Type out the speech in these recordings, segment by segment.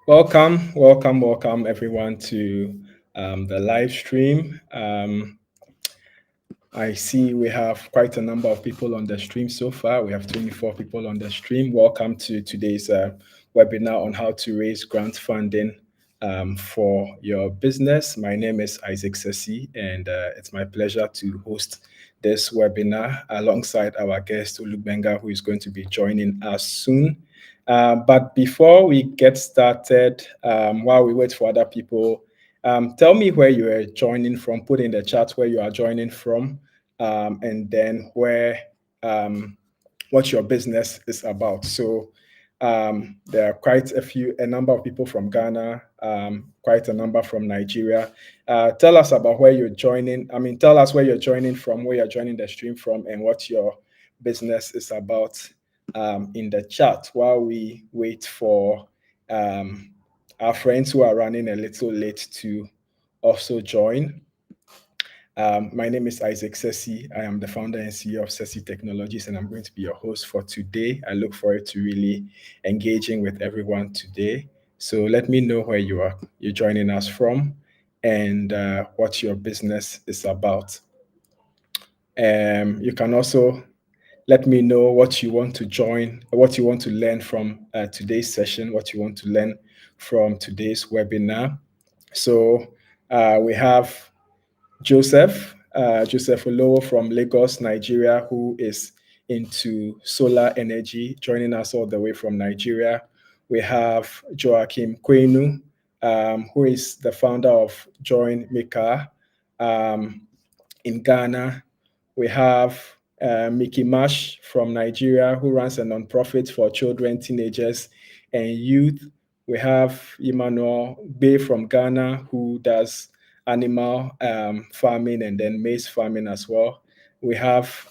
Welcome everyone to the live stream. I see we have quite a number of people on the stream so far. We have 24 people on the stream. Welcome to today's webinar on how to raise grant funding for your business. My name is Isaac Sessi, and it's my pleasure to host this webinar alongside our guest Olugbenga, who is going to be joining us soon. But before we get started, while we wait for other people, tell me where you are joining from. Put in the chat where you are joining from, and then where what your business is about. So there are quite a number of people from Ghana, quite a number from Nigeria. Tell us about where you're joining. Tell us where you're joining from, where you're joining the stream from, and what your business is about in the chat while we wait for our friends who are running a little late to also join. My name is Isaac Sessi. I am the founder and CEO of Sessi Technologies, and I'm going to be your host for today. I look forward to really engaging with everyone today. So let me know where you're joining us from, and what your business is about. You can also let me know what you want to join, what you want to learn from today's session, what you want to learn from today's webinar. So we have Joseph Olowo from Lagos, Nigeria, who is into solar energy, joining us all the way from Nigeria. We have Joachim Kwenu, who is the founder of Join Maker in Ghana. We have Mickey Mash from Nigeria, who runs a nonprofit for children, teenagers, and youth. We have Emmanuel Bay from Ghana, who does animal farming and then maize farming as well. We have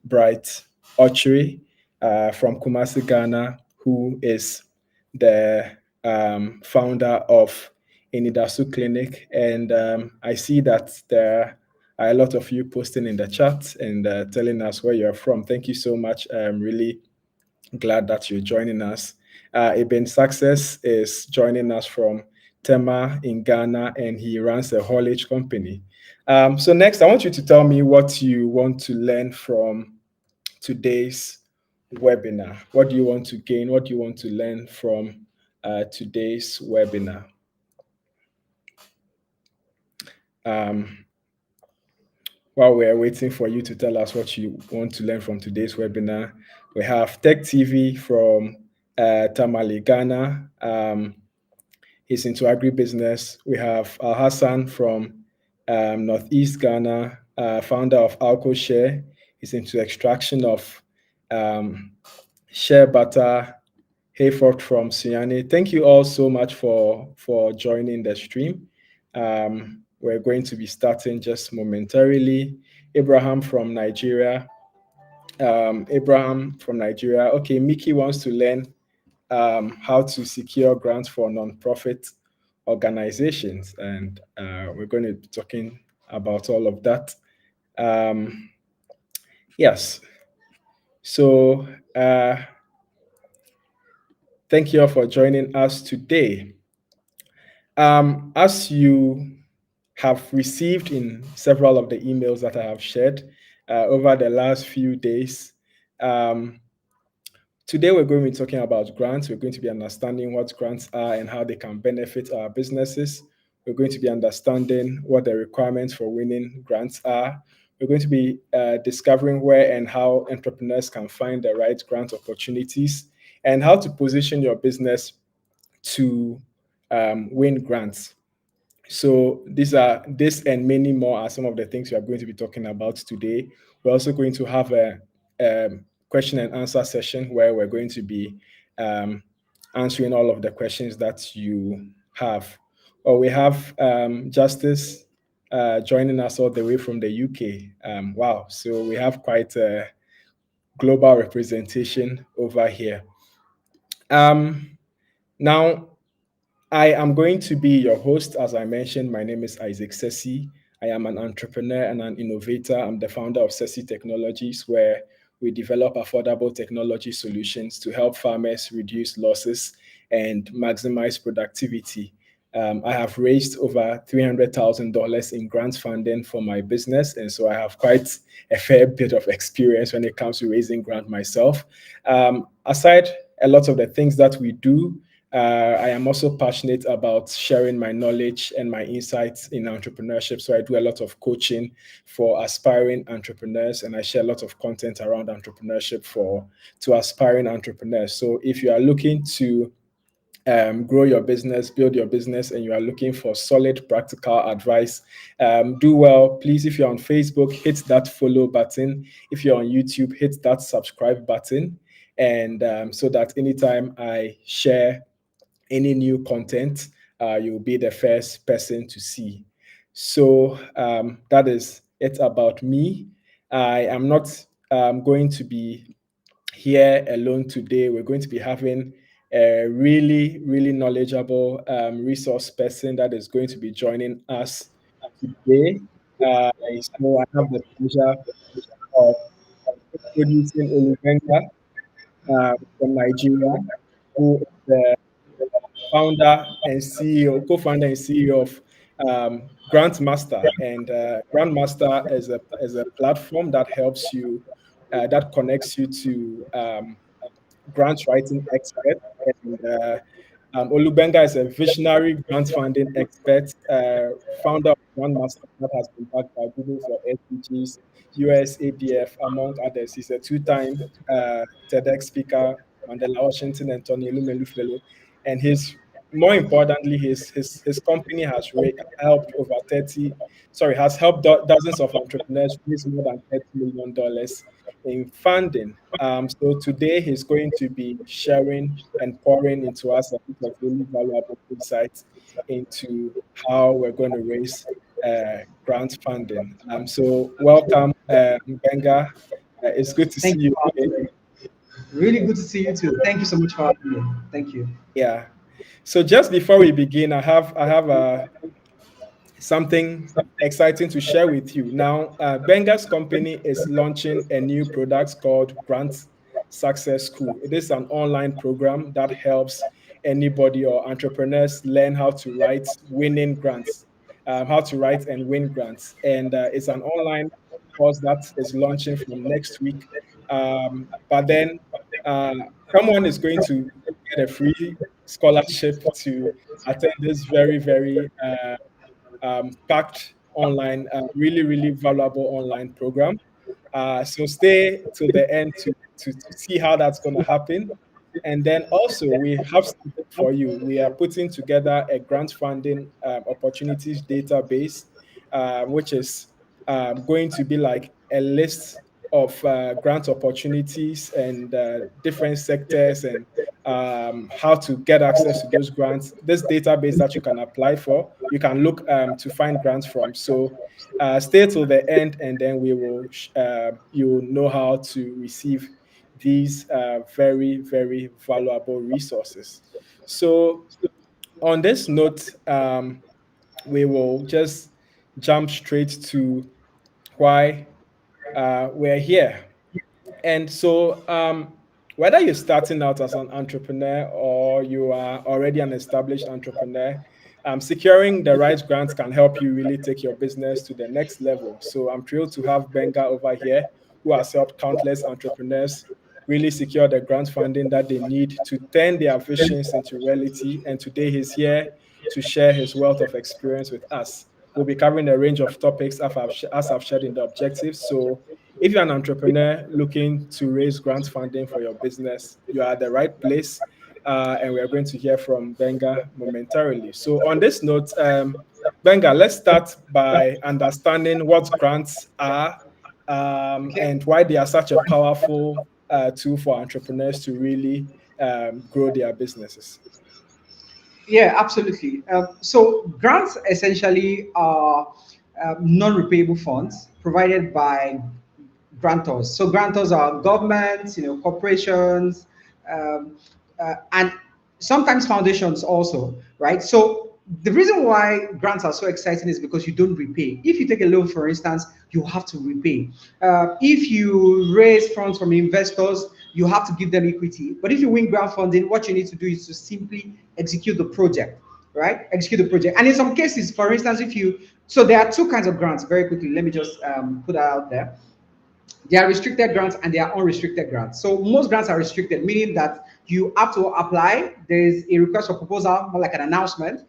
Bright Ochery from Kumasi, Ghana, who is the founder of Inidasu Clinic. And I see that there are a lot of you posting in the chat and telling us where you're from. Thank you so much. I'm really glad that you're joining us. Ibn Success is joining us from Tema in Ghana, and he runs a haulage company. So next, I want you to tell me what you want to learn from today's webinar. What do you want to gain? What do you want to learn from today's webinar? while we're waiting for you to tell us what you want to learn from today's webinar, we have Tech TV from Tamale, Ghana. He's into agribusiness. We have Al Hassan from Northeast Ghana, founder of Alco Share. He's into extraction of um, share butter. Hayford from Siani. Thank you all so much for joining the stream. We're going to be starting just momentarily. Abraham from Nigeria. Abraham from Nigeria. Okay, Mickey wants to learn how to secure grants for nonprofit organizations, and we're going to be talking about all of that. Yes. So thank you all for joining us today. As you have received in several of the emails that I have shared over the last few days, today we're going to be talking about grants. We're going to be understanding what grants are and how they can benefit our businesses. We're going to be understanding what the requirements for winning grants are. We're going to be discovering where and how entrepreneurs can find the right grant opportunities and how to position your business to win grants. So this and many more are some of the things we are going to be talking about today. We're also going to have a question and answer session where we're going to be answering all of the questions that you have. Or we have Justice joining us all the way from the UK. Wow, so we have quite a global representation over here. Now, I am going to be your host. As I mentioned, my name is Isaac Sessi. I am an entrepreneur and an innovator. I'm the founder of Sessi Technologies, where we develop affordable technology solutions to help farmers reduce losses and maximize productivity. I have raised over $300,000 in grant funding for my business, and so I have quite a fair bit of experience when it comes to raising grant myself. Aside a lot of the things that we do, I am also passionate about sharing my knowledge and my insights in entrepreneurship. So I do a lot of coaching for aspiring entrepreneurs, and I share a lot of content around entrepreneurship to aspiring entrepreneurs. So if you are looking to grow your business, build your business, and you are looking for solid practical advice, do well. Please, if you're on Facebook, hit that follow button. If you're on YouTube, hit that subscribe button. And so that anytime I share any new content, you'll be the first person to see. So that is it about me. I am not going to be here alone today. We're going to be having a really, really knowledgeable resource person that is going to be joining us today. So I have the pleasure of introducing Olugbenga from Nigeria, who is the founder and CEO, co-founder and CEO of Grandmaster. And Grandmaster is a platform that helps you, that connects you to grant writing expert. And Olugbenga is a visionary grant funding expert, founder of Grandmaster that has been backed by Google for SDGs, USADF, among others. He's a two-time TEDx speaker, Mandela Washington and Tony Elumelu Fellow. And more importantly, his company helped over 30, sorry, has helped dozens of entrepreneurs raise more than $30 million in funding. So today he's going to be sharing and pouring into us a bit of really valuable insights into how we're going to raise grant funding. So welcome, Benga. It's good to see Thank you you for again. having me. Really good to see you too. Thank you so much for having me. Thank you. Yeah. So just before we begin, I have something exciting to share with you. Now, Benga's company is launching a new product called Grant Success School. It is an online program that helps anybody or entrepreneurs learn how to write winning grants, how to write and win grants. And it's an online course that is launching from next week. But then uh, someone is going to get a free scholarship to attend this very, very packed online, really, really valuable online program. So stay to the end to see how that's going to happen. And then also, we have something for you. We are putting together a grant funding opportunities database, which is going to be like a list of grant opportunities and different sectors and how to get access to those grants. This database that you can apply for, you can look to find grants from. So stay till the end, and then we will you'll know how to receive these very, very valuable resources. So on this note, we will just jump straight to why we're here. And so, whether you're starting out as an entrepreneur or you are already an established entrepreneur, securing the right grants can help you really take your business to the next level. So, I'm thrilled to have Benga over here, who has helped countless entrepreneurs really secure the grant funding that they need to turn their visions into reality. And today, he's here to share his wealth of experience with us. We'll be covering a range of topics as I've shared in the objectives. So, if you're an entrepreneur looking to raise grant funding for your business, you are at the right place. And we are going to hear from Benga momentarily. So, on this note, Benga, let's start by understanding what grants are Okay. and why they are such a powerful tool for entrepreneurs to really grow their businesses. Yeah, absolutely. So grants essentially are non-repayable funds provided by grantors. So grantors are governments, corporations, um, and sometimes foundations also, right? So the reason why grants are so exciting is because you don't repay. If you take a loan, for instance, you have to repay. If you raise funds from investors, you have to give them equity. But if you win grant funding, what you need to do is to simply execute the project, right? Execute the project. And in some cases, for instance, so there are two kinds of grants. Very quickly, let me just put that out there. There are restricted grants and there are unrestricted grants. So most grants are restricted, meaning that you have to apply. There is a request for proposal, more like an announcement.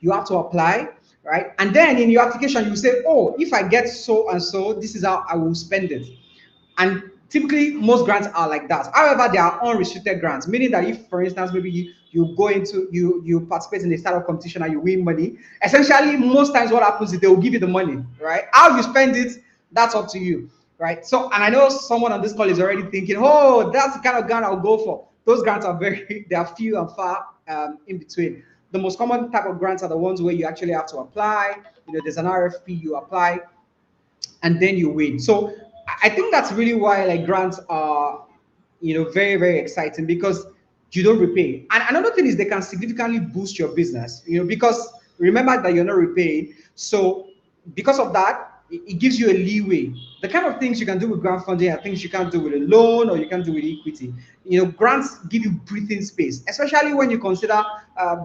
You have to apply, right? And then in your application, you say, oh, if I get so and so, this is how I will spend it. And typically, most grants are like that. However, there are unrestricted grants, meaning that if, for instance, maybe you go into you participate in a startup competition and you win money, essentially most times what happens is they will give you the money, right? How you spend it, that's up to you, right? So, and I know someone on this call is already thinking, oh, that's the kind of grant I'll go for. Those grants are very, they are few and far in between. The most common type of grants are the ones where you actually have to apply. There's an RFP, you apply, and then you win. So I think that's really why like grants are very, very exciting because you don't repay. And another thing is they can significantly boost your business, because remember that you're not repaying. So because of that, it gives you a leeway. The kind of things you can do with grant funding are things you can't do with a loan or you can't do with equity. Grants give you breathing space, especially when you consider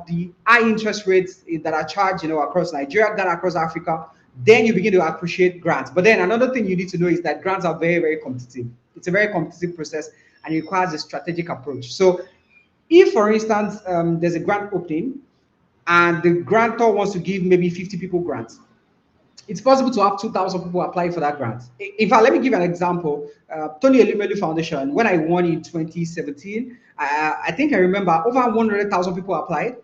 the high interest rates that are charged, across Nigeria, Ghana, across Africa. Then you begin to appreciate grants. But then another thing you need to know is that grants are very, very competitive. It's a very competitive process and it requires a strategic approach. So if, for instance, there's a grant opening and the grantor wants to give maybe 50 people grants, it's possible to have 2,000 people apply for that grant. In fact, let me give you an example. Tony Elumelu Foundation, when I won in 2017, I think I remember over 100,000 people applied,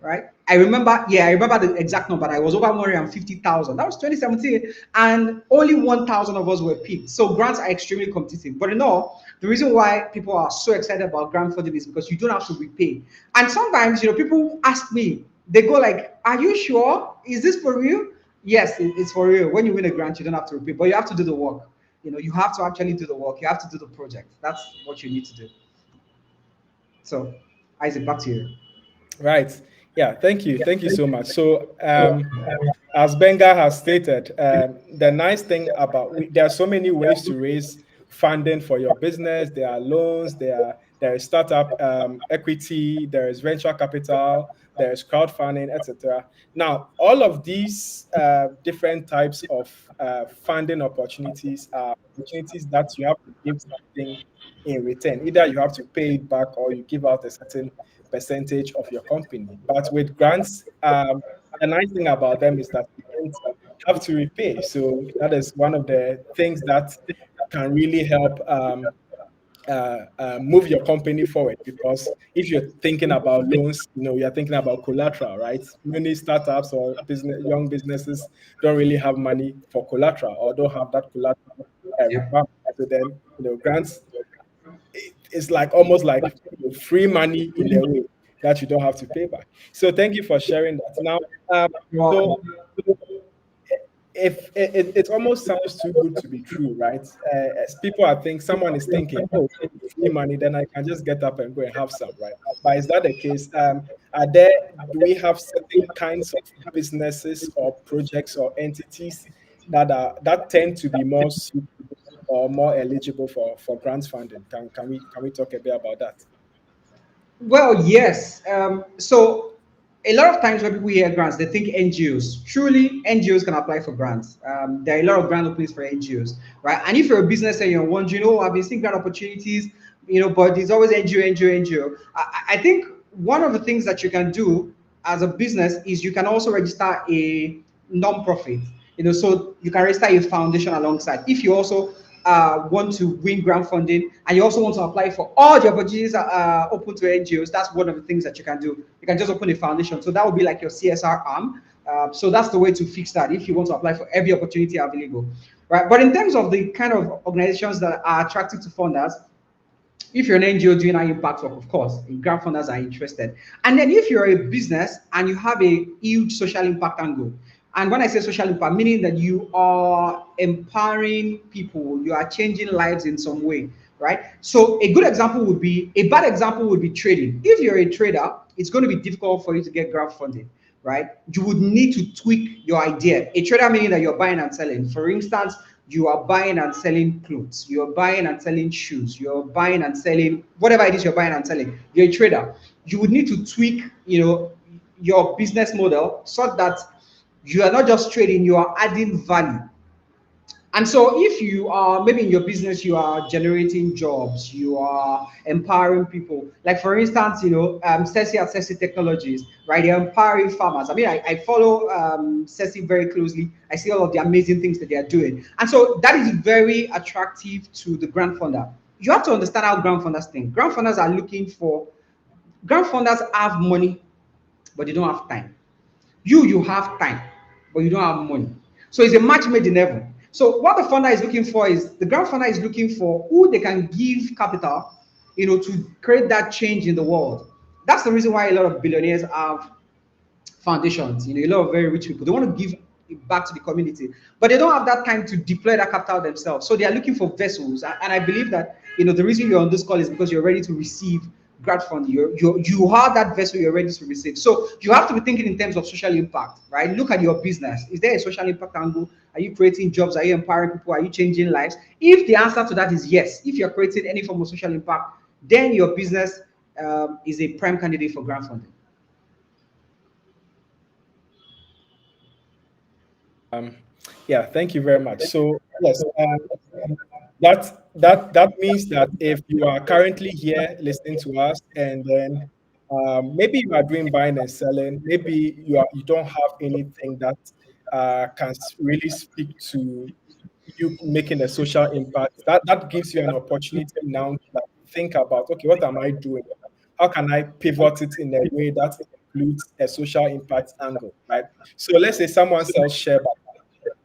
right? I remember the exact number. I was over 150,000. That was 2017, and only 1,000 of us were picked. So grants are extremely competitive. But the reason why people are so excited about grant funding is because you don't have to repay. And sometimes, people ask me, they go like, "Are you sure? Is this for real?" Yes, it's for real. When you win a grant, you don't have to repay, but you have to do the work. You have to actually do the work. You have to do the project. That's what you need to do. So, Isaac, back to you. Right. Yeah. Thank you. Thank you so much. So, as Benga has stated, the nice thing about there are so many ways to raise funding for your business. There are loans, there is startup equity, there is venture capital, there is crowdfunding, etc. Now, all of these different types of funding opportunities are opportunities that you have to give something in return. Either you have to pay it back or you give out a certain percentage of your company. But with grants, the nice thing about them is that you don't have to repay. So that is one of the things that can really help move your company forward, because if you're thinking about loans, you're thinking about collateral, right? Many startups or young businesses don't really have money for collateral, or don't have that collateral Yeah. requirement. So then, grants, it's like almost like free money in a way that you don't have to pay back. So thank you for sharing that. Now, so Well, if it almost sounds too good to be true, right? As people are think someone is thinking, oh, free money, then I can just get up and go and have some, right? But is that the case? Are there Do we have certain kinds of businesses or projects or entities that tend to be more suitable or more eligible for grants funding? Can we talk a bit about that? Well, yes. So a lot of times when people hear grants, they think NGOs. Truly, NGOs can apply for grants. There are a lot of grant openings for NGOs, right? And if you're a business and you're wondering, I've been seeing grant opportunities, but there's always NGO, NGO, NGO. I think one of the things that you can do as a business is you can also register a non-profit. So you can register a foundation alongside. If you also want to win grant funding and you also want to apply for all the opportunities that are open to NGOs, that's one of the things that you can do. You can just open a foundation. So that would be like your CSR arm. So that's the way to fix that if you want to apply for every opportunity available, right? But in terms of the kind of organizations that are attractive to funders, if you're an NGO doing high impact work, of course, grant funders are interested. And then if you're a business and you have a huge social impact angle, and when I say social impact, meaning that you are empowering people, you are changing lives in some way, right? So a bad example would be trading. If you're a trader, it's going to be difficult for you to get grant funding, right? You would need to tweak your idea. A trader meaning that you're buying and selling. For instance, you are buying and selling clothes, you're buying and selling shoes, you're buying and selling whatever it is you're buying and selling. You're a trader. You would need to tweak, your business model so that you are not just trading, you are adding value. And so, if you are maybe in your business, you are generating jobs, you are empowering people. Like for instance, Ceci at Ceci Technologies, right? They're empowering farmers. I mean, I follow Ceci very closely. I see all of the amazing things that they are doing, and so that is very attractive to the grant funder. You have to understand how grant funders think. Grant funders have money, but they don't have time. You have time, but you don't have money. So it's a match made in heaven. So what the funder is looking for is the grant funder is looking for who they can give capital, to create that change in the world. That's the reason why a lot of billionaires have foundations. A lot of very rich people, they want to give it back to the community, but they don't have that time to deploy that capital themselves. So they are looking for vessels. And I believe that the reason you're on this call is because you're ready to receive grant funding. You have that vessel you're ready to receive. So you have to be thinking in terms of social impact, right? Look at your business. Is there a social impact angle? Are you creating jobs? Are you empowering people? Are you changing lives? If the answer to that is yes, if you're creating any form of social impact, then your business is a prime candidate for grant funding. Um, yeah, thank you very much. So yes, that means that if you are currently here listening to us, and then maybe you are doing buying and selling, maybe you don't have anything that can really speak to you making a social impact. That gives you an opportunity now to like think about, okay, what am I doing? How can I pivot it in a way that includes a social impact angle, right? So let's say someone sells share.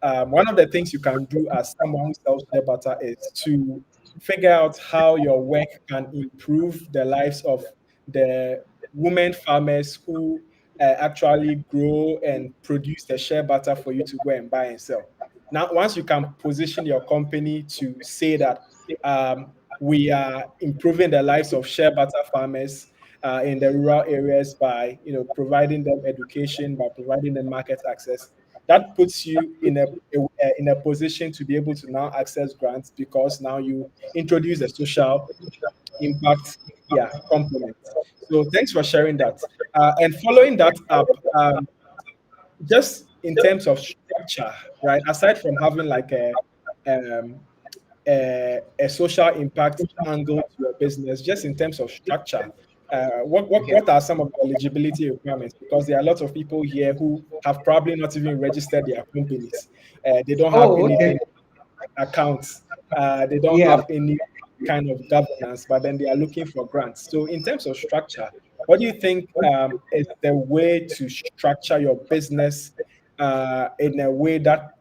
One of the things you can do as someone who sells shea butter is to figure out how your work can improve the lives of the women farmers who actually grow and produce the shea butter for you to go and buy and sell. Now, once you can position your company to say that we are improving the lives of shea butter farmers in the rural areas by providing them education, by providing them market access, that puts you in a position to be able to now access grants, because now you introduce a social impact, yeah, component. So thanks for sharing that. And following that up, just in terms of structure, right? Aside from having like um, a social impact angle to your business, just in terms of structure, Okay. What are some of the eligibility requirements? Because there are lots of people here who have probably not even registered their companies. They don't have Oh, okay. anything accounts. They don't Yeah. have any kind of governance, but then they are looking for grants. So, in terms of structure, what do you think is the way to structure your business in a way that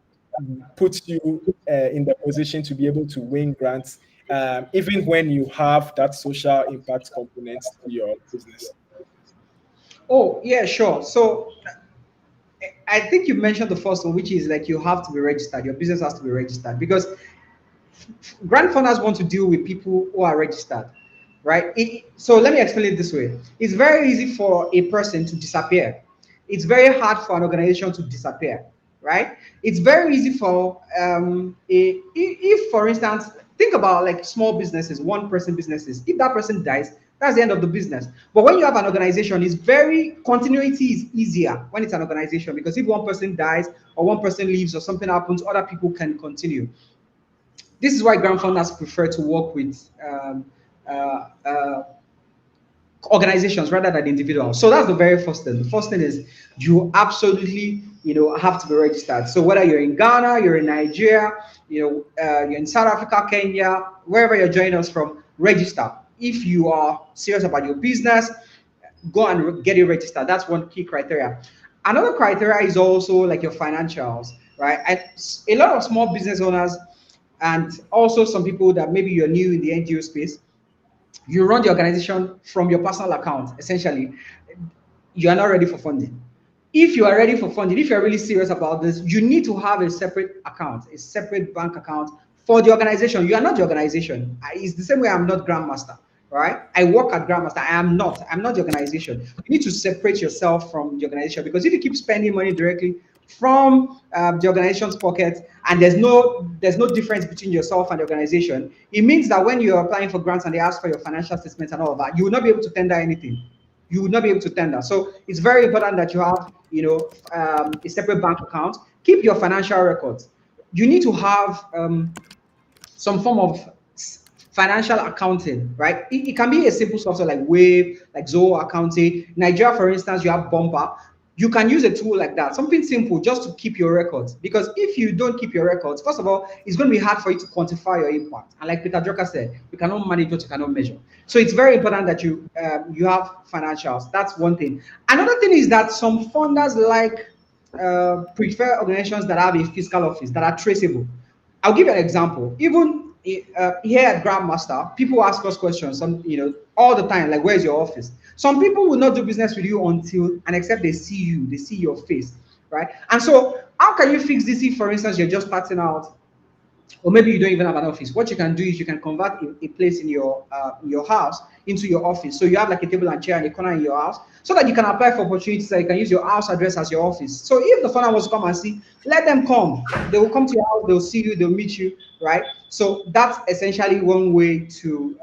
puts you in the position to be able to win grants, even when you have that social impact component to your business? Oh, yeah, sure. So I think you mentioned the first one, which is like you have to be registered. Your business has to be registered because grant funders want to deal with people who are registered, right? So let me explain it this way. It's very easy for a person to disappear. It's very hard for an organization to disappear, right? It's very easy for if for instance, think about like small businesses, one person businesses. If that person dies, that's the end of the business. But when you have an organization, it's very continuity is easier when it's an organization because if one person dies or one person leaves or something happens, other people can continue. This is why grant funders prefer to work with uh, uh, organizations rather than individuals. So that's the very first thing. The first thing is you absolutely, have to be registered. So whether you're in Ghana, you're in Nigeria, you're in South Africa, Kenya, wherever you're joining us from, register. If you are serious about your business, go and get it registered. That's one key criteria. Another criteria is also like your financials, right? And a lot of small business owners and also some people that maybe you're new in the NGO space, you run the organization from your personal account. Essentially, you are not ready for funding. If you are ready for funding, if you're really serious about this, you need to have a separate account, a separate bank account for the organization. You are not the organization. It's the same way I'm not Grandmaster, right? I work at Grandmaster. I am not. I'm not the organization. You need to separate yourself from the organization because if you keep spending money directly from the organization's pocket and there's no difference between yourself and the organization, it means that when you're applying for grants and they ask for your financial statements and all of that, you will not be able to tender anything. You would not be able to tender. So it's very important that you have, a separate bank account. Keep your financial records. You need to have some form of financial accounting, right? It can be a simple software like Wave, like Zoho Accounting. Nigeria, for instance, you have Bumper. You can use a tool like that, something simple just to keep your records. Because if you don't keep your records, first of all, it's going to be hard for you to quantify your impact. And like Peter Drucker said, you cannot manage what you cannot measure. So it's very important that you have financials. That's one thing. Another thing is that some funders like prefer organizations that have a fiscal office that are traceable. I'll give you an example. Even here at Grandmaster, people ask us questions, all the time, like, "Where's your office?" Some people will not do business with you until and except they see you, they see your face, right? And so, how can you fix this if, for instance, you're just starting out or maybe you don't even have an office? What you can do is you can convert a place in your house into your office. So you have like a table and chair in the corner in your house, so that you can apply for opportunities that you can use your house address as your office. So if the funder wants to come and see, let them come. They will come to your house. They'll see you. They'll meet you, right? So that's essentially one way to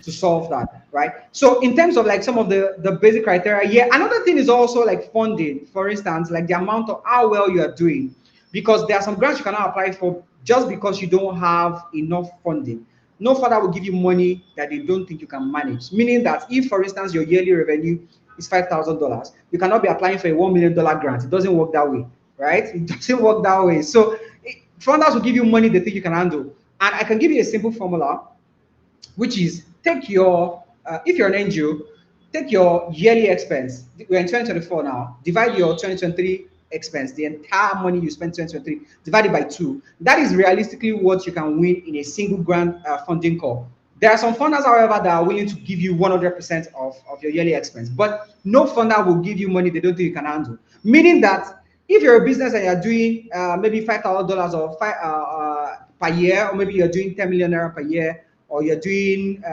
solve that, right? So in terms of like some of the basic criteria, yeah. Another thing is also like funding. For instance, like the amount of how well you are doing, because there are some grants you cannot apply for just because you don't have enough funding. No funder will give you money that they don't think you can manage. Meaning that if, for instance, your yearly revenue is $5,000, you cannot be applying for a $1 million grant. It doesn't work that way, right? It doesn't work that way. So funders will give you money they think you can handle. And I can give you a simple formula, which is take your, if you're an NGO, take your yearly expense. We're in 2024 now. Divide your 2023 expense, the entire money you spent 2023, divided by two. That is realistically what you can win in a single grant funding call. There are some funders, however, that are willing to give you 100% of your yearly expense, but no funder will give you money they don't think you can handle. Meaning that if you're a business and you're doing maybe $5,000 or per year, or maybe you're doing 10 million naira per year, or you're doing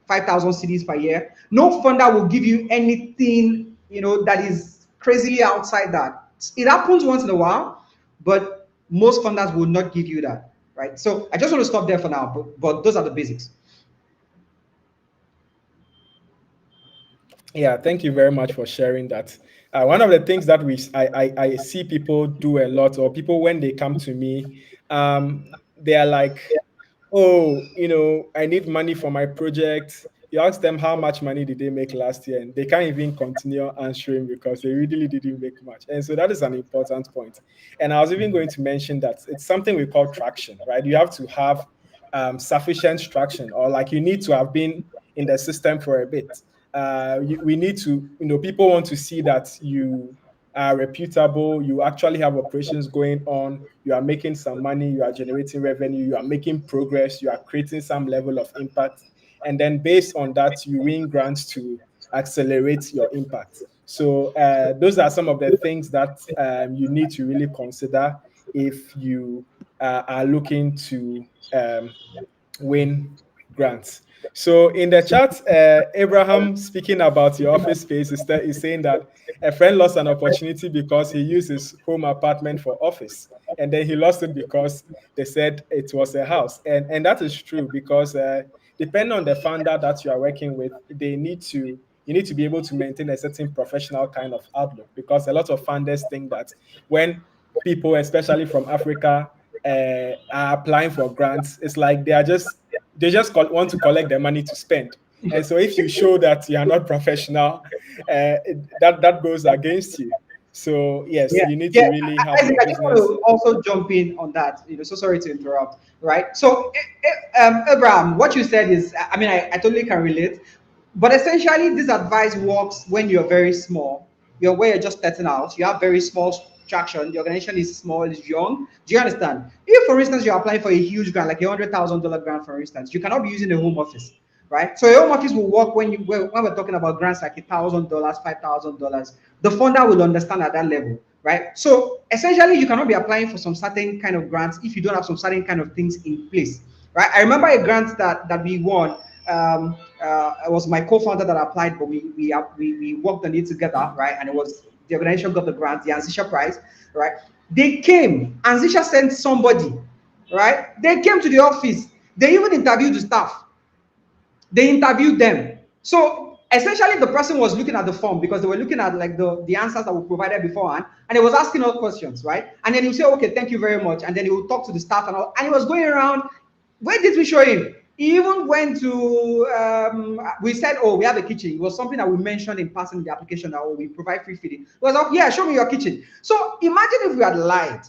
5,000 CDs per year, no funder will give you anything, that is crazily outside that. It happens once in a while, but most funders will not give you that, right? So I just want to stop there for now, but those are the basics. Yeah, thank you very much for sharing that. One of the things that I see people do a lot, or people when they come to me, they are like, "Oh, I need money for my project. you ask them how much money did they make last year, and they can't even continue answering because they really didn't make much. And so that is an important point. And I was even going to mention that it's something we call traction, right? You have to have sufficient traction, or like you need to have been in the system for a bit. We need to, people want to see that you are reputable, you actually have operations going on, you are making some money, you are generating revenue, you are making progress, you are creating some level of impact. And then based on that, you win grants to accelerate your impact. So those are some of the things that you need to really consider if you are looking to win grants. So in the chat, Abraham speaking about your office space is saying that a friend lost an opportunity because he used his home apartment for office, and then he lost it because they said it was a house. And that is true because depending on the founder that you are working with, you need to be able to maintain a certain professional kind of outlook, because a lot of founders think that when people, especially from Africa, are applying for grants, it's like they just want to collect the money to spend. And so if you show that you are not professional, that goes against you. So yes, Yeah, you need yeah. to really have Isaac, your I just want business. to also jump in on that. So sorry to interrupt. Right. So, Abraham, what you said is, I mean, I totally can relate. But essentially, this advice works when you're very small. You're where you're just starting out. You have very small traction. The organization is small, is young. Do you understand? If, for instance, you're applying for a huge grant, like $100,000 grant, for instance, you cannot be using the home office, right? So your home office will work when we're talking about grants like $1,000, $5,000. The funder will understand at that level, right? So essentially, you cannot be applying for some certain kind of grants if you don't have some certain kind of things in place, right? I remember a grant that we won. It was my co-founder that applied, but we worked on it together, right? And it was the organization got the grant, the Ansisha Prize, right? They came, Ansisha sent somebody, right? They came to the office. They even interviewed the staff. They interviewed them. So essentially, the person was looking at the form because they were looking at like the answers that were provided beforehand, and it was asking all questions, right? And then he would say, "Okay, thank you very much," and then he would talk to the staff and all, and he was going around. Where did we show him? He even went to. We said, "Oh, we have a kitchen." It was something that we mentioned in passing in the application that, oh, we provide free feeding. It was like, "Yeah, show me your kitchen." So imagine if we had lied.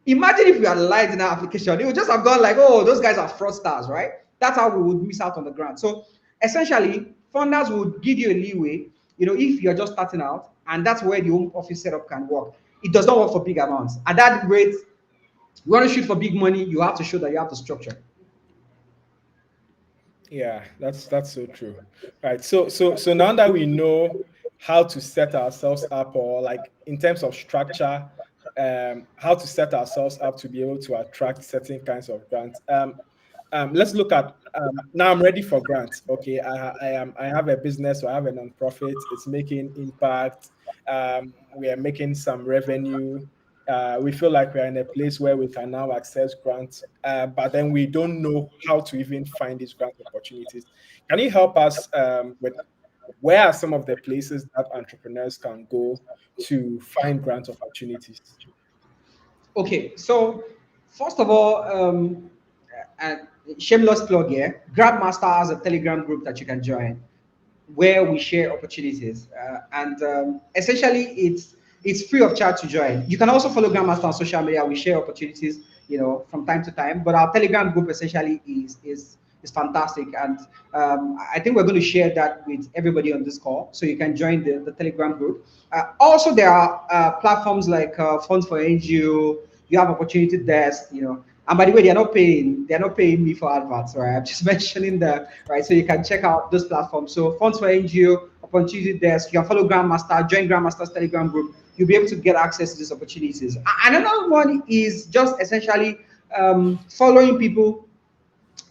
Imagine if we had lied in our application. It would just have gone like, oh, those guys are fraudsters, right? That's how we would miss out on the grant. So essentially, funders would give you a leeway, if you're just starting out, and that's where the home office setup can work. It does not work for big amounts. At that rate, you want to shoot for big money, you have to show that you have the structure. Yeah, that's so true. Right. So now that we know how to set ourselves up, or like in terms of structure, how to set ourselves up to be able to attract certain kinds of grants. Let's look at now. I'm ready for grants. Okay, I have a business, or I have a nonprofit. It's making impact. We are making some revenue. We feel like we're in a place where we can now access grants, but then we don't know how to even find these grant opportunities. Can you help us with where are some of the places that entrepreneurs can go to find grant opportunities? Okay, so first of all, uh, shameless plug here. Grandmaster has a Telegram group that you can join, where we share opportunities, and essentially it's free of charge to join. You can also follow Grandmaster on social media. We share opportunities, from time to time. But our Telegram group essentially is fantastic, and I think we're going to share that with everybody on this call, so you can join the Telegram group. Also, there are platforms like Funds for NGO. You have Opportunity Desk, and by the way, they're not paying me for adverts, right? I'm just mentioning that, right? So you can check out those platforms. So Funds for NGO, Opportunity Desk, you can follow Grandmaster, join Grandmaster's Telegram group. You'll be able to get access to these opportunities. Another one is just essentially following people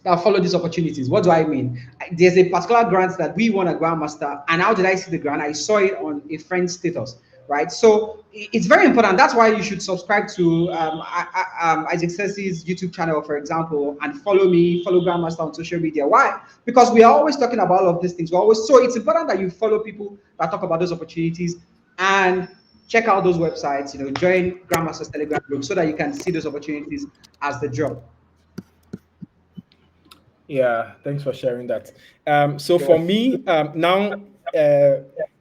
that follow these opportunities. What do I mean? There's a particular grant that we won at Grandmaster, and how did I see the grant? I saw it on a friend's status, right? So it's very important. That's why you should subscribe to Isaac Sessi's YouTube channel, for example, and follow Grandmaster on social media. Why? Because we are always talking about all of these things. So it's important that you follow people that talk about those opportunities and check out those websites. Join Grandmaster's Telegram group so that you can see those opportunities as they drop. Yeah, thanks for sharing that. So for me, now,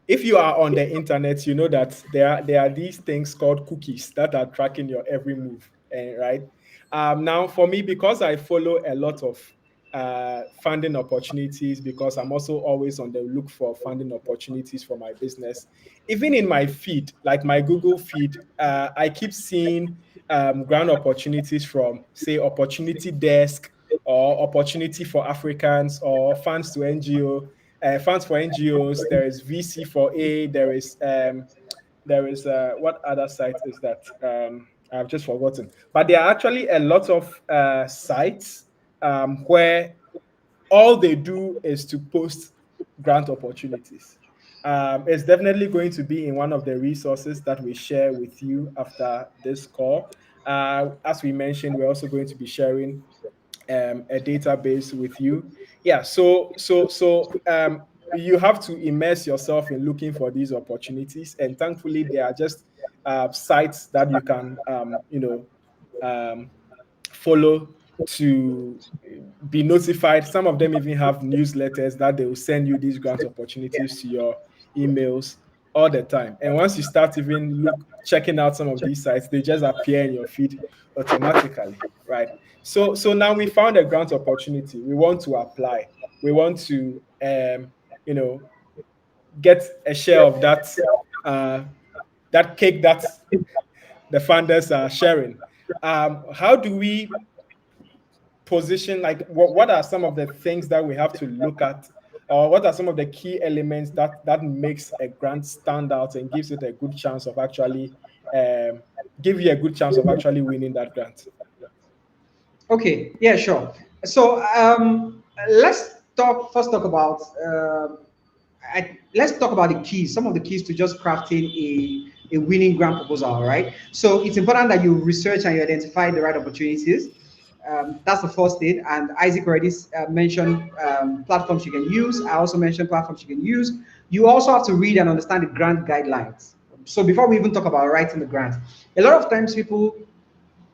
if you are on the internet, you know that there are these things called cookies that are tracking your every move, right? Now, for me, because I follow a lot of funding opportunities, because I'm also always on the look for funding opportunities for my business. Even in my feed, like my Google feed, I keep seeing grant opportunities from, say, Opportunity Desk, or Opportunity for Africans, or funds to NGO, funds for NGOs. There is VC for A. There is what other site is that? I've just forgotten. But there are actually a lot of sites where all they do is to post grant opportunities. It's definitely going to be in one of the resources that we share with you after this call. As we mentioned, we're also going to be sharing a database with you. Yeah, so you have to immerse yourself in looking for these opportunities, and thankfully, there are just sites that you can, um, follow to be notified. Some of them even have newsletters that they will send you these grant opportunities to your emails all the time. And once you start even checking out some of these sites, they just appear in your feed automatically, right? So now we found a grant opportunity. We want to apply. We want to you know get a share of uh, that cake that the funders are sharing. How do we position, like what are some of the things that we have to look at, or what are some of the key elements that makes a grant stand out and gives it a good chance of actually um, give you a good chance of actually winning that grant? Okay, yeah, sure. So let's talk about let's talk about the keys, some of the keys to just crafting a winning grant proposal, right? So it's important that you research and you identify the right opportunities. That's the first thing. And Isaac already mentioned platforms you can use. I also mentioned platforms you can use. You also have to read and understand the grant guidelines. So before we even talk about writing the grant, a lot of times people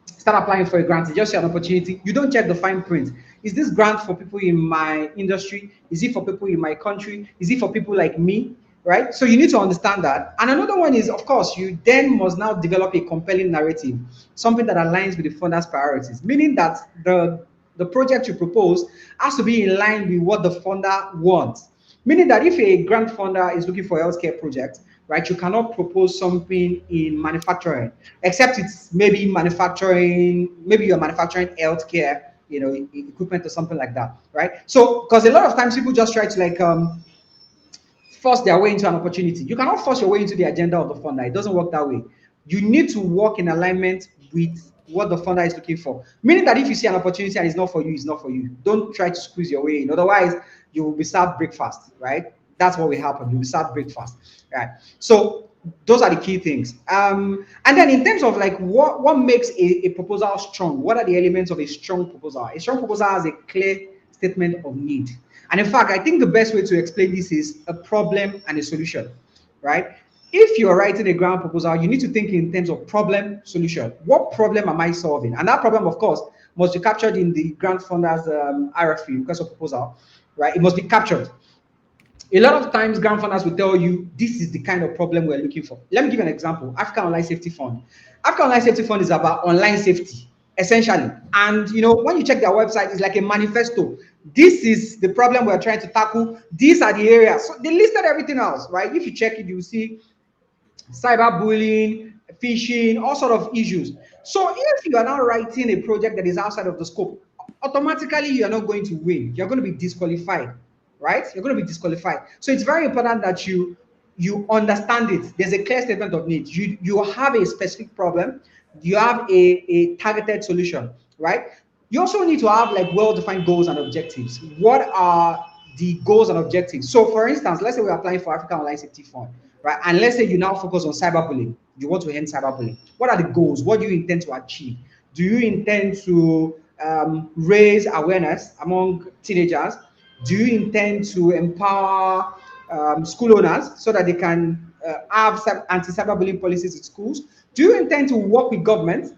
start applying for a grant, it's just an opportunity. You don't check the fine print. Is this grant for people in my industry? Is it for people in my country? Is it for people like me? Right? So you need to understand that. And another one is, of course, you then must now develop a compelling narrative, something that aligns with the funder's priorities, meaning that the project you propose has to be in line with what the funder wants. Meaning that if a grant funder is looking for a healthcare project, right, you cannot propose something in manufacturing, except it's maybe manufacturing, maybe you're manufacturing healthcare, equipment or something like that, right? So, because a lot of times people just try to like force their way into an opportunity. You cannot force your way into the agenda of the funder. It doesn't work that way. You need to work in alignment with what the funder is looking for. Meaning that if you see an opportunity and it's not for you, it's not for you. Don't try to squeeze your way in. Otherwise, you will be served breakfast, right? That's what will happen. You'll be served breakfast, right? So those are the key things. And then in terms of like what makes a proposal strong, what are the elements of a strong proposal? A strong proposal has a clear statement of need. And in fact, I think the best way to explain this is a problem and a solution, right? If you're writing a grant proposal, you need to think in terms of problem, solution. What problem am I solving? And that problem, of course, must be captured in the grant funder's RFP, request for proposal, right? It must be captured. A lot of times, grant funders will tell you this is the kind of problem we're looking for. Let me give you an example. African Online Safety Fund. African Online Safety Fund is about online safety, essentially. And when you check their website, it's like a manifesto. This is the problem we're trying to tackle. These are the areas. So they listed everything else, right? If you check it, you see cyberbullying, phishing, all sort of issues. So if you are now writing a project that is outside of the scope, automatically you are not going to win. You're going to be disqualified, right? You're going to be disqualified. So it's very important that you understand it. There's a clear statement of needs. You have a specific problem. You have a targeted solution, right? You also need to have like well-defined goals and objectives. What are the goals and objectives? So for instance, let's say we're applying for African Online Safety Fund, right? And let's say you now focus on cyberbullying. You want to end cyberbullying. What are the goals? What do you intend to achieve? Do you intend to raise awareness among teenagers? Do you intend to empower school owners so that they can have anti-cyberbullying policies in schools? Do you intend to work with government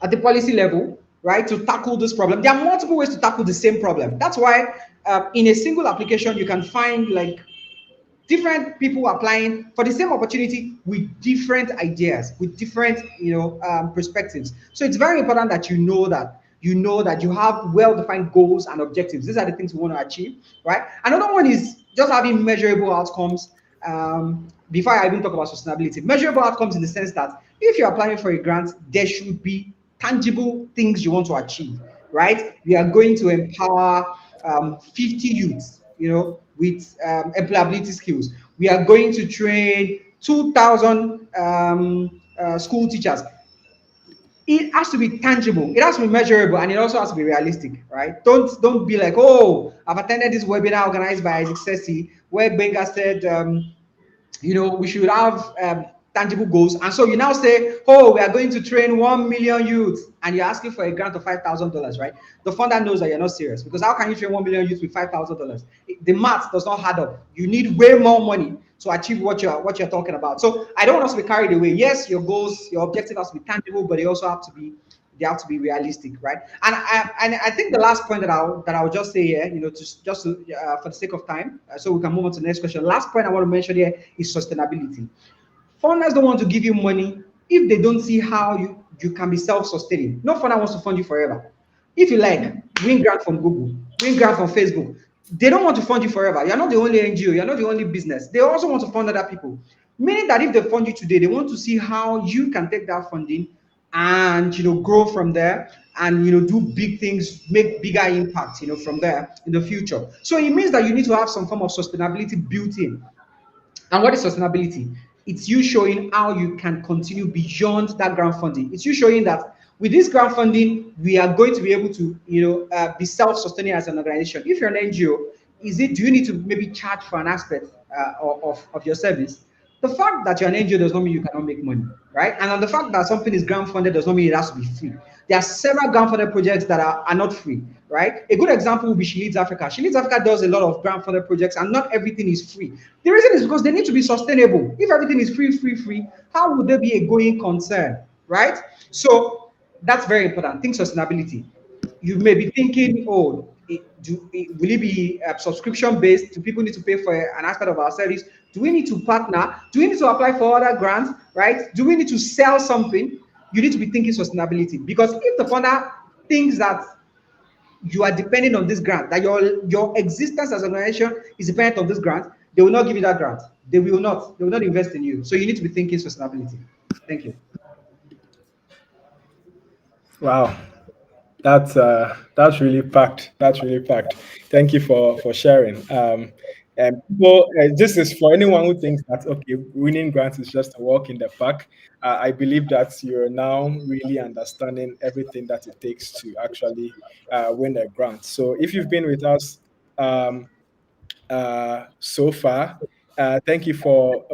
at the policy level, right, to tackle this problem. There are multiple ways to tackle the same problem. That's why in a single application, you can find like different people applying for the same opportunity with different ideas, with different perspectives. So it's very important that you know that you have well-defined goals and objectives. These are the things we want to achieve, right? Another one is just having measurable outcomes. Before I even talk about sustainability, measurable outcomes in the sense that if you're applying for a grant, there should be tangible things you want to achieve, right? We are going to empower 50 youths, with employability skills. We are going to train 2,000 school teachers. It has to be tangible, it has to be measurable, and it also has to be realistic, right? Don't be like, oh, I've attended this webinar organized by Isaac Sessi where Benga said we should have tangible goals. And so you now say, oh, we are going to train 1 million youths, and you're asking for a grant of $5,000, right? The funder knows that you're not serious, because how can you train 1 million youths with $5,000? The math does not add up. You need way more money to achieve what you're talking about. So I don't want us to be carried away. Yes, your goals, your objective has to be tangible, but they have to be realistic, right? And I think the last point that I'll just say here, for the sake of time, so we can move on to the next question. Last point I want to mention here is sustainability. Funders don't want to give you money if they don't see how you can be self-sustaining. No funder wants to fund you forever. If you like, win grant from Google, win grant from Facebook. They don't want to fund you forever. You're not the only NGO, you're not the only business. They also want to fund other people. Meaning that if they fund you today, they want to see how you can take that funding and grow from there, and do big things, make bigger impact from there in the future. So it means that you need to have some form of sustainability built in. And what is sustainability? It's you showing how you can continue beyond that grant funding. It's you showing that with this grant funding, we are going to be able to, be self-sustaining as an organization. If you're an NGO, do you need to maybe charge for an aspect of your service? The fact that you're an NGO does not mean you cannot make money, right? And on the fact that something is grant funded does not mean it has to be free. There are several grant funded projects that are not free, right? A good example would be She Leads Africa. She Leads Africa does a lot of grant funded projects, and not everything is free. The reason is because they need to be sustainable. If everything is free, how would there be a going concern, right? So that's very important. Think sustainability. You may be thinking, oh, will it be subscription based? Do people need to pay for an aspect of our service? Do we need to partner? Do we need to apply for other grants? Right? Do we need to sell something? You need to be thinking sustainability, because if the funder thinks that you are depending on this grant, that your existence as an organization is dependent on this grant, they will not give you that grant. They will not invest in you. So you need to be thinking sustainability. Thank you. Wow, that's really packed. That's really packed. Thank you for sharing. And people, this is for anyone who thinks that okay, winning grants is just a walk in the park. I believe that you're now really understanding everything that it takes to actually win a grant. So if you've been with us um, so far. Thank you for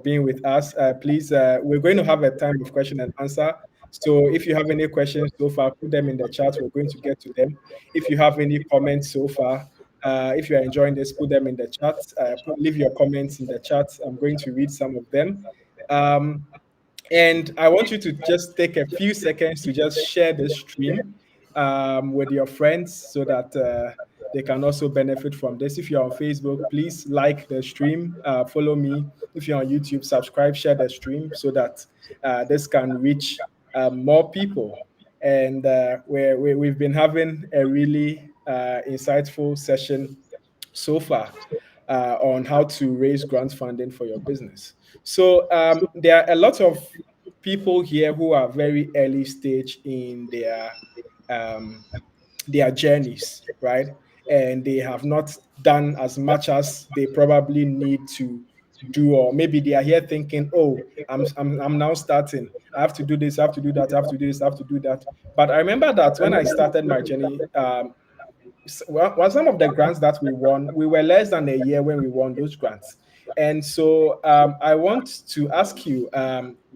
being with us. Please, we're going to have a time of question and answer. So if you have any questions so far, put them in the chat. We're going to get to them. If you have any comments so far, if you are enjoying this, put them in the chat. Leave your comments in the chat. I'm going to read some of them. And I want you to just take a few seconds to just share the stream with your friends so that they can also benefit from this. If you're on Facebook, please like the stream, follow me. If you're on YouTube, subscribe, share the stream so that this can reach more people. And we've been having a really insightful session so far on how to raise grant funding for your business. So there are a lot of people here who are very early stage in um, their journeys, right? And they have not done as much as they probably need to do, or maybe they are here thinking, oh, I'm now starting. I have to do this, I have to do that, I have to do this, I have to do that. But I remember that when I started my journey, well, some of the grants that we won, we were less than a year when we won those grants. And so I want to ask you,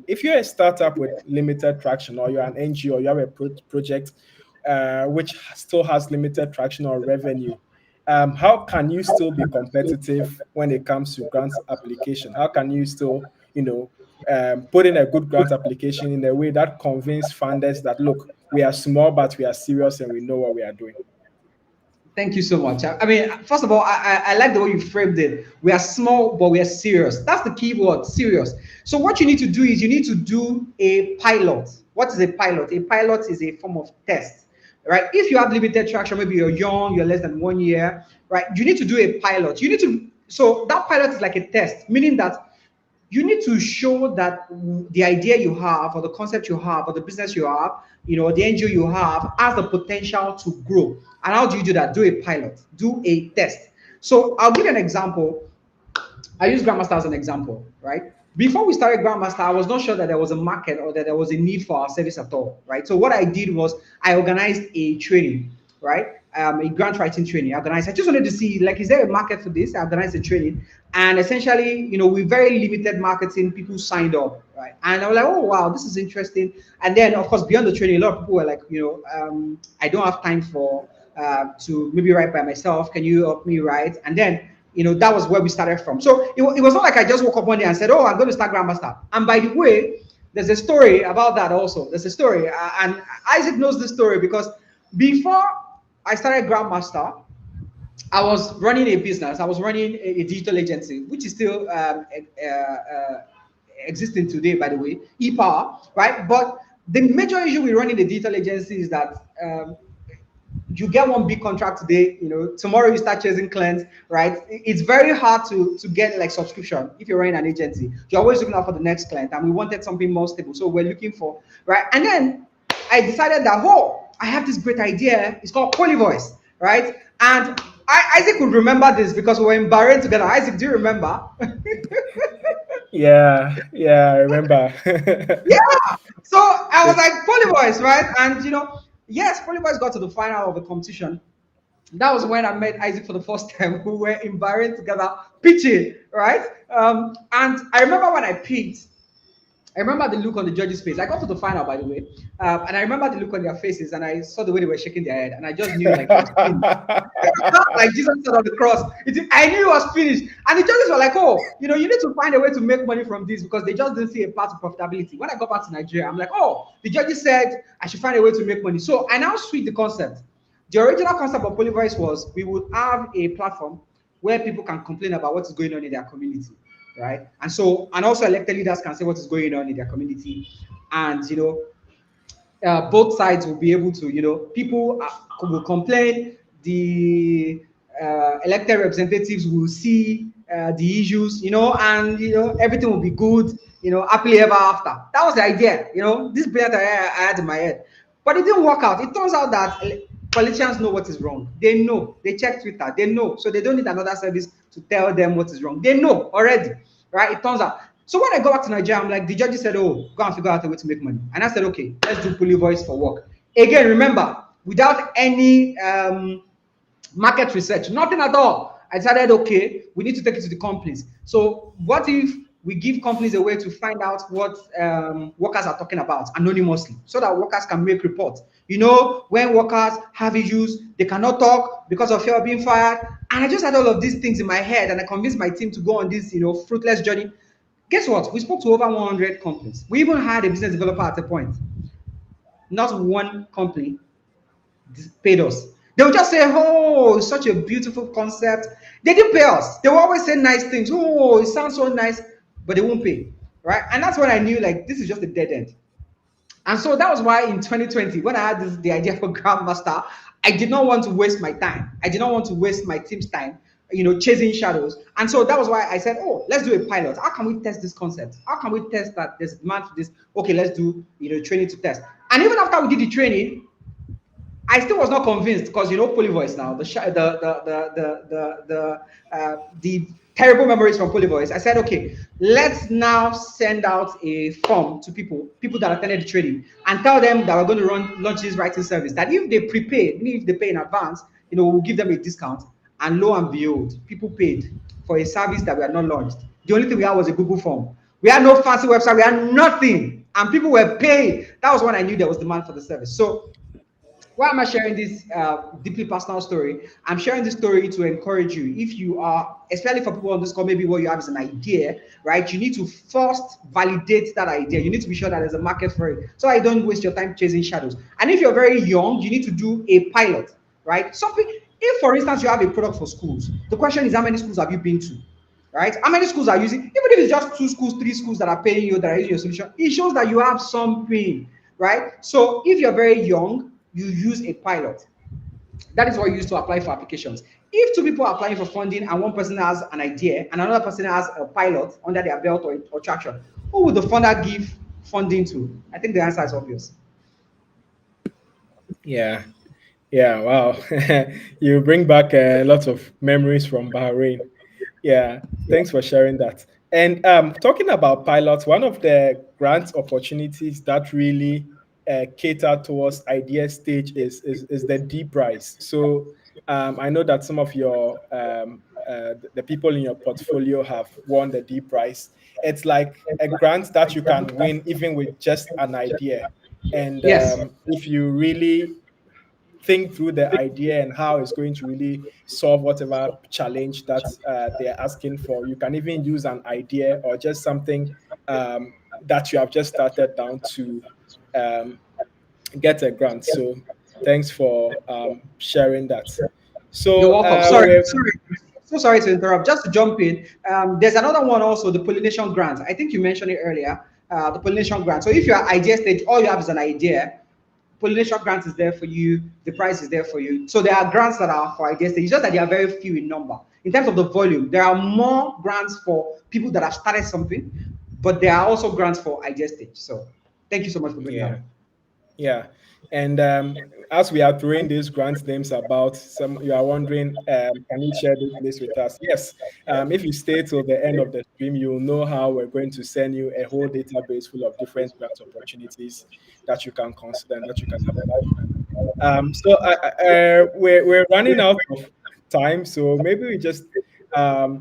if you're a startup with limited traction, or you're an NGO, or you have a project which still has limited traction or revenue, how can you still be competitive when it comes to grants application? How can you still, put in a good grant application in a way that convince funders that, look, we are small, but we are serious and we know what we are doing. Thank you so much. I mean, first of all, I like the way you framed it. We are small, but we are serious. That's the key word, serious. So what you need to do is you need to do a pilot. What is a pilot? A pilot is a form of test, right? If you have limited traction, maybe you're young, you're less than 1 year, right? You need to do a pilot. You need to, so that pilot is like a test, meaning that you need to show that the idea you have or the concept you have or the business you have, or the NGO you have has the potential to grow. And how do you do that? Do a pilot, do a test. So I'll give you an example. I use Grandmaster as an example, right? Before we started Grandmaster, I was not sure that there was a market or that there was a need for our service at all, right? So what I did was I organized a training, right? A grant writing training. I organized. I just wanted to see, like, is there a market for this? I organized a training, and essentially, with very limited marketing, people signed up, right? And I was like, oh wow, this is interesting. And then, of course, beyond the training, a lot of people were like, I don't have time for to maybe write by myself. Can you help me write? And then that was where we started from. So it was not like I just woke up one day and said, oh, I'm going to start Grandmaster. And by the way, there's a story about that also. There's a story. And Isaac knows the story because before I started Grandmaster, I was running a business. I was running a digital agency, which is still existing today, by the way, e-power, right? But the major issue with running a digital agency is that you get one big contract today, tomorrow you start chasing clients, right? It's very hard to get like subscription if you're running an agency. You're always looking out for the next client, and we wanted something more stable, so we're looking for, right? And then I decided that, I have this great idea. It's called Polyvoice, right? And Isaac would remember this because we were in Bahrain together. Isaac, do you remember? Yeah, I remember. Yeah. So I was like, Polyvoice, right? And yes, Polyvoice got to the final of the competition. That was when I met Isaac for the first time. We were in Bahrain together, pitching, right? And I remember when I pitched, I remember the look on the judges' face. I got to the final, by the way, and I remember the look on their faces, and I saw the way they were shaking their head, and I just knew, like, it was finished. Like Jesus said on the cross. I knew it was finished, and the judges were like, "Oh, you need to find a way to make money from this," because they just didn't see a path to profitability. When I got back to Nigeria, I'm like, "Oh, the judges said I should find a way to make money." So I now switched the concept. The original concept of Polyvoice was we would have a platform where people can complain about what is going on in their community, right? And also elected leaders can say what is going on in their community, and both sides will be able to, people will complain, the elected representatives will see the issues, and everything will be good, happily ever after. That was the idea, this brilliant idea I had in my head, but it didn't work out. It turns out that politicians know what is wrong. They know. They check Twitter. They know. So they don't need another service to tell them what is wrong. They know already, right? It turns out. So when I go back to Nigeria, I'm like, the judges said, oh, go and figure out a way to make money. And I said, okay, let's do Polyvoice for work. Again, remember, without any market research, nothing at all. I decided, okay, we need to take it to the companies. So what if we give companies a way to find out what workers are talking about anonymously, so that workers can make reports? When workers have issues, they cannot talk because of fear of being fired. And I just had all of these things in my head, and I convinced my team to go on this, fruitless journey. Guess what? We spoke to over 100 companies. We even had a business developer at a point. Not one company paid us. They would just say, oh, it's such a beautiful concept. They didn't pay us. They will always say nice things. Oh, it sounds so nice, but they won't pay, right? And that's when I knew, like, this is just a dead end. And so that was why in 2020, when I had the idea for Grandmaster, I did not want to waste my time. I did not want to waste my team's time, chasing shadows. And so that was why I said, oh, let's do a pilot. How can we test this concept? How can we test that there's demand for this? Okay, let's do, training to test. And even after we did the training, I still was not convinced because Polyvoice now, the terrible memories from Polyvoice. I said, okay, let's now send out a form to people that attended the training and tell them that we're going to launch this writing service. That if they prepay, if they pay in advance, we'll give them a discount. And lo and behold, people paid for a service that we had not launched. The only thing we had was a Google form. We had no fancy website. We had nothing, and people were paying. That was when I knew there was demand for the service. So Why am I sharing this deeply personal story? I'm sharing this story to encourage you. If you are, especially for people on this call, maybe what you have is an idea, right? You need to first validate that idea. You need to be sure that there's a market for it, so I don't waste your time chasing shadows. And if you're very young, you need to do a pilot, right? Something. If, for instance, you have a product for schools, the question is, how many schools have you been to? Right? How many schools are using? Even if it's just 2 schools, 3 schools that are paying you, that are using your solution, it shows that you have something, right? So if you're very young, you use a pilot. That is what you use to apply for applications. If 2 people are applying for funding and one person has an idea and another person has a pilot under their belt or traction, who would the funder give funding to? I think the answer is obvious. Yeah. Yeah, wow. You bring back a lot of memories from Bahrain. Yeah, thanks for sharing that. And talking about pilots, one of the grant opportunities that really cater towards idea stage is the D prize. So I know that some of your the people in your portfolio have won the D prize. It's like a grant that you can win even with just an idea. And Yes. if you really think through the idea and how it's going to really solve whatever challenge that they're asking for. You can even use an idea or just something that you have just started down to um, get a grant. So thanks for sharing that. You're So welcome. Sorry. So sorry to interrupt. Just to jump in, there's another one also, the pollination grant. I think you mentioned it earlier, the pollination grant. So if you're idea stage, all you have is an idea, pollination grant is there for you, the price is there for you. So there are grants that are for idea stage. It's just that they are very few in number. In terms of the volume, there are more grants for people that have started something, but there are also grants for idea stage. So thank you so much for bringing that yeah. up. Yeah. And as we are throwing these grant names about, some you are wondering, can you share this list with us? Yes. If you stay till the end of the stream, you'll know how we're going to send you a whole database full of different grant opportunities that you can consider and that you can apply for. We're running out of time, so maybe we just I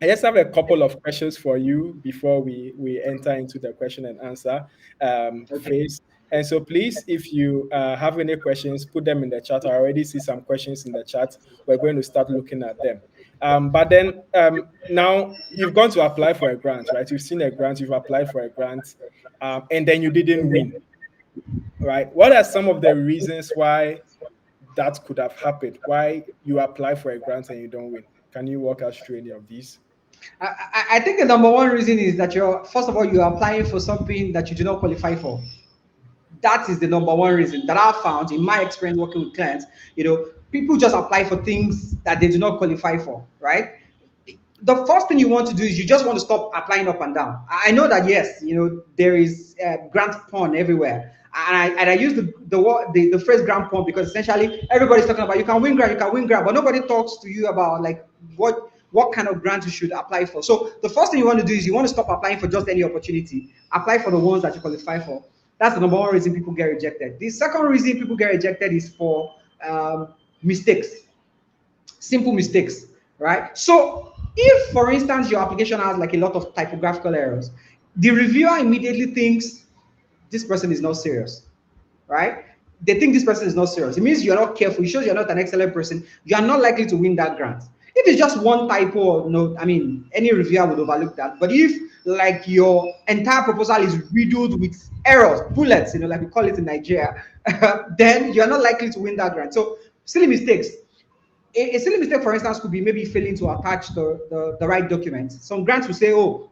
just have a couple of questions for you before we enter into the question and answer Okay. phase. And so, please, if you have any questions, put them in the chat. I already see some questions in the chat. We're going to start looking at them. But then now you've gone to apply for a grant, right? You've seen a grant, you've applied for a grant, and then you didn't win, right? What are some of the reasons why that could have happened? Why you apply for a grant and you don't win? Can you walk us through any of these? I think the number one reason is that you're, first of all, you're applying for something that you do not qualify for. That is the number one reason that I've found in my experience working with clients. People just apply for things that they do not qualify for, right? The first thing you want to do is you just want to stop applying up and down. I know that, yes, there is grant porn everywhere. And I use the phrase grant porn because essentially everybody's talking about, you can win grant, but nobody talks to you about like what kind of grant you should apply for. So the first thing you want to do is you want to stop applying for just any opportunity. Apply for the ones that you qualify for. That's the number one reason people get rejected. The second reason people get rejected is for mistakes, simple mistakes, right? So if, for instance, your application has like a lot of typographical errors, the reviewer immediately thinks this person is not serious, right? They think this person is not serious. It means you're not careful. It shows you're not an excellent person. You are not likely to win that grant. If it's just one typo or no, I mean, any reviewer would overlook that. But if like your entire proposal is riddled with errors, bullets, like we call it in Nigeria, then you're not likely to win that grant. So silly mistakes. A silly mistake, for instance, could be maybe failing to attach the right documents. Some grants will say, oh,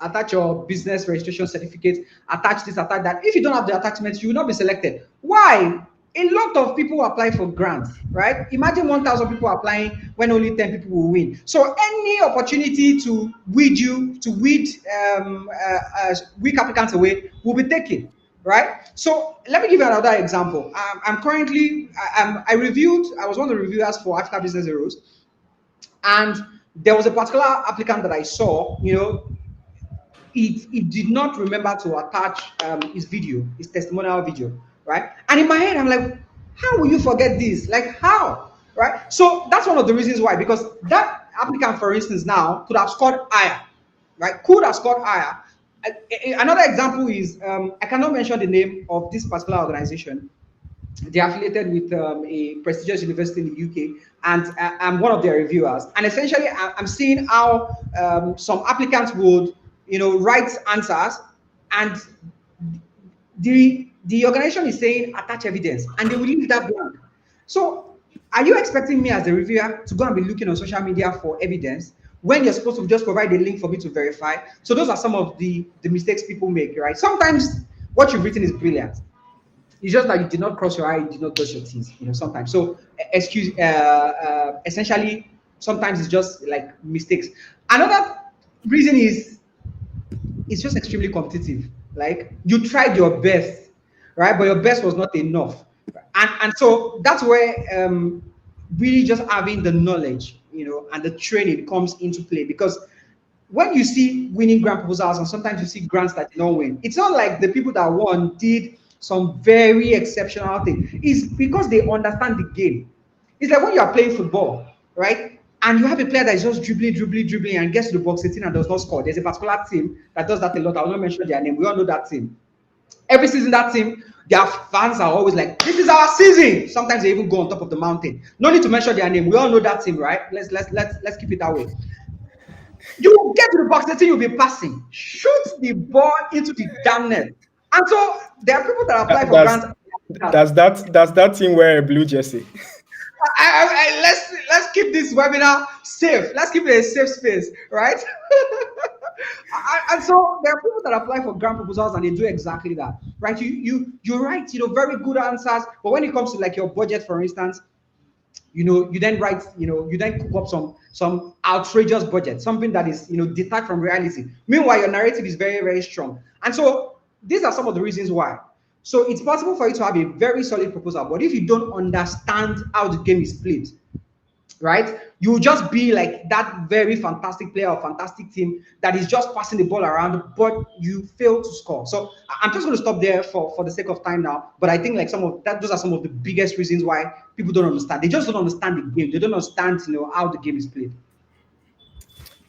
attach your business registration certificate, attach this, attach that. If you don't have the attachments, you will not be selected. Why? A lot of people apply for grants, right? Imagine 1,000 people applying when only 10 people will win. So any opportunity to weed weak applicants away will be taken, right? So let me give you another example. I'm currently, I was one of the reviewers for Africa Business Heroes, and there was a particular applicant that I saw, it did not remember to attach his video, his testimonial video, right? And in my head, I'm like, how will you forget this? Like, how? Right? So that's one of the reasons why, because that applicant, for instance, now could have scored higher, right? Could have scored higher. Another example is I cannot mention the name of this particular organization, They're affiliated with a prestigious university in the UK, and I'm one of their reviewers. And essentially, I'm seeing how some applicants would, write answers, and the organization is saying attach evidence, and they will leave that blank. So, are you expecting me as a reviewer to go and be looking on social media for evidence when you're supposed to just provide a link for me to verify? So, those are some of the mistakes people make, right? Sometimes what you've written is brilliant. It's just that you did not cross your eye, you did not touch your teeth, sometimes. So, essentially, sometimes it's just like mistakes. Another reason is it's just extremely competitive. Like you tried your best, right? But your best was not enough. And so that's where really just having the knowledge, and the training comes into play. Because when you see winning grant proposals, and sometimes you see grants that you don't win, it's not like the people that won did some very exceptional thing. It's because they understand the game. It's like when you are playing football, right? And you have a player that is just dribbling, dribbling, dribbling, and gets to the box 18 and does not score. There's a particular team that does that a lot. I will not mention their name. We all know that team. Every season, that team, their fans are always like, "This is our season." Sometimes they even go on top of the mountain. No need to mention their name. We all know that team, right? Let's keep it that way. You get to the box, the thing you'll be passing, shoot the ball into the damn net. And so there are people that apply for Does grants. does that team wear a blue jersey? Let's keep this webinar safe. Let's keep it a safe space, right? And so there are people that apply for grant proposals and they do exactly that, right? You write, very good answers, but when it comes to like your budget, for instance, you then write, you then cook up some outrageous budget, something that is, detached from reality. Meanwhile, your narrative is very, very strong. And so these are some of the reasons why. So it's possible for you to have a very solid proposal, but if you don't understand how the game is played, right, you will just be like that very fantastic player or fantastic team that is just passing the ball around, but you fail to score. So I'm just going to stop there for the sake of time now. But I think like those are some of the biggest reasons why people don't understand. They just don't understand the game. They don't understand, how the game is played.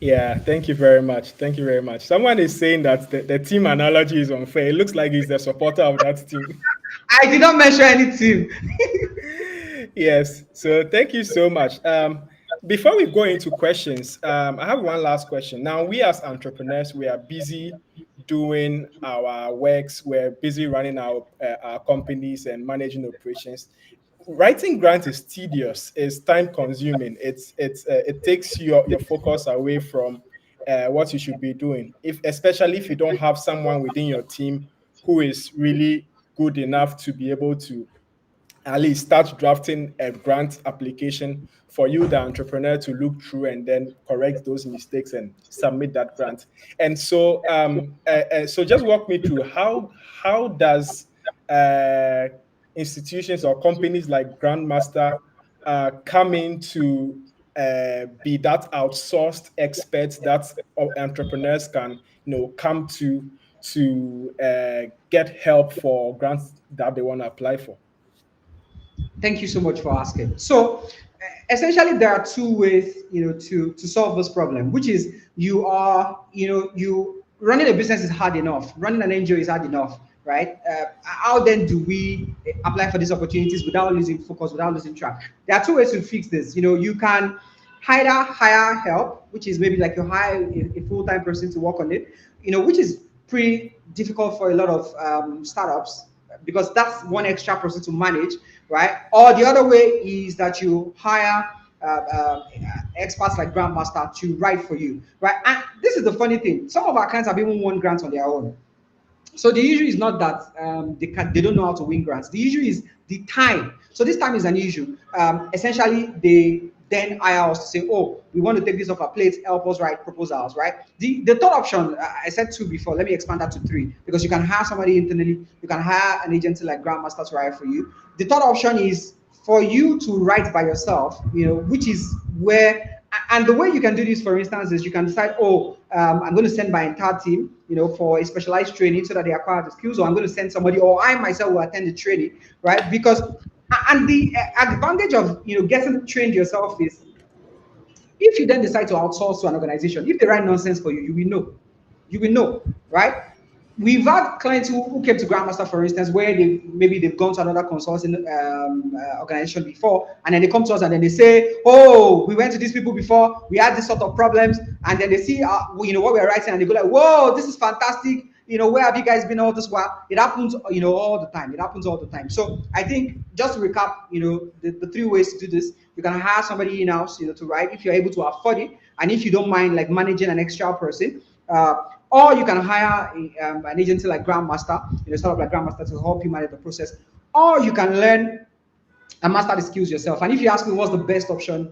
Yeah, thank you very much. Thank you very much. Someone is saying that the team analogy is unfair. It looks like he's the supporter of that team. I did not mention any team. Yes. So thank you so much. Before we go into questions, I have one last question. Now, we as entrepreneurs, we are busy doing our works. We're busy running our companies and managing operations. Writing grants is tedious. It's time consuming. It takes your focus away from what you should be doing. Especially if you don't have someone within your team who is really good enough to be able to at least start drafting a grant application for you, the entrepreneur, to look through and then correct those mistakes and submit that grant. And so, so just walk me through how does institutions or companies like Grandmaster come in to be that outsourced experts that entrepreneurs can come to get help for grants that they want to apply for. Thank you so much for asking. So, essentially, there are two ways, to solve this problem, which is you running a business is hard enough, running an NGO is hard enough, right? How then do we apply for these opportunities without losing focus, without losing track? There are two ways to fix this. You can either hire help, which is maybe like you hire a full-time person to work on it, which is pretty difficult for a lot of startups because that's one extra person to manage, right? Or the other way is that you hire experts like Grandmaster to write for you, right? And this is the funny thing: some of our clients have even won grants on their own. So the issue is not that they don't know how to win grants. The issue is the time. So this time is an issue. Essentially, they then hire us to say, "Oh, we want to take this off our plate. Help us write proposals." Right. The third option, I said two before. Let me expand that to three because you can hire somebody internally. You can hire an agency like Grandmaster to write for you. The third option is for you to write by yourself. Which is where. And the way you can do this, for instance, is you can decide, I'm going to send my entire team, for a specialized training so that they acquire the skills, or I'm going to send somebody, or I myself will attend the training, right? Because, and the advantage of, getting trained yourself is, if you then decide to outsource to an organization, if they write nonsense for you, you will know, right? we've had clients who came to Grandmaster, for instance, where they've gone to another consulting organization before, and then they come to us and then they say, "Oh, we went to these people before. We had this sort of problems," and then they see, what we're writing, and they go like, "Whoa, this is fantastic. Where have you guys been all this while?" It happens, all the time. It happens all the time. So I think, just to recap, the three ways to do this: you can hire somebody in house, to write if you're able to afford it, and if you don't mind like managing an extra person. Or you can hire an agency like Grandmaster, sort of like Grandmaster, to help you manage the process. Or you can learn and master the skills yourself. And if you ask me what's the best option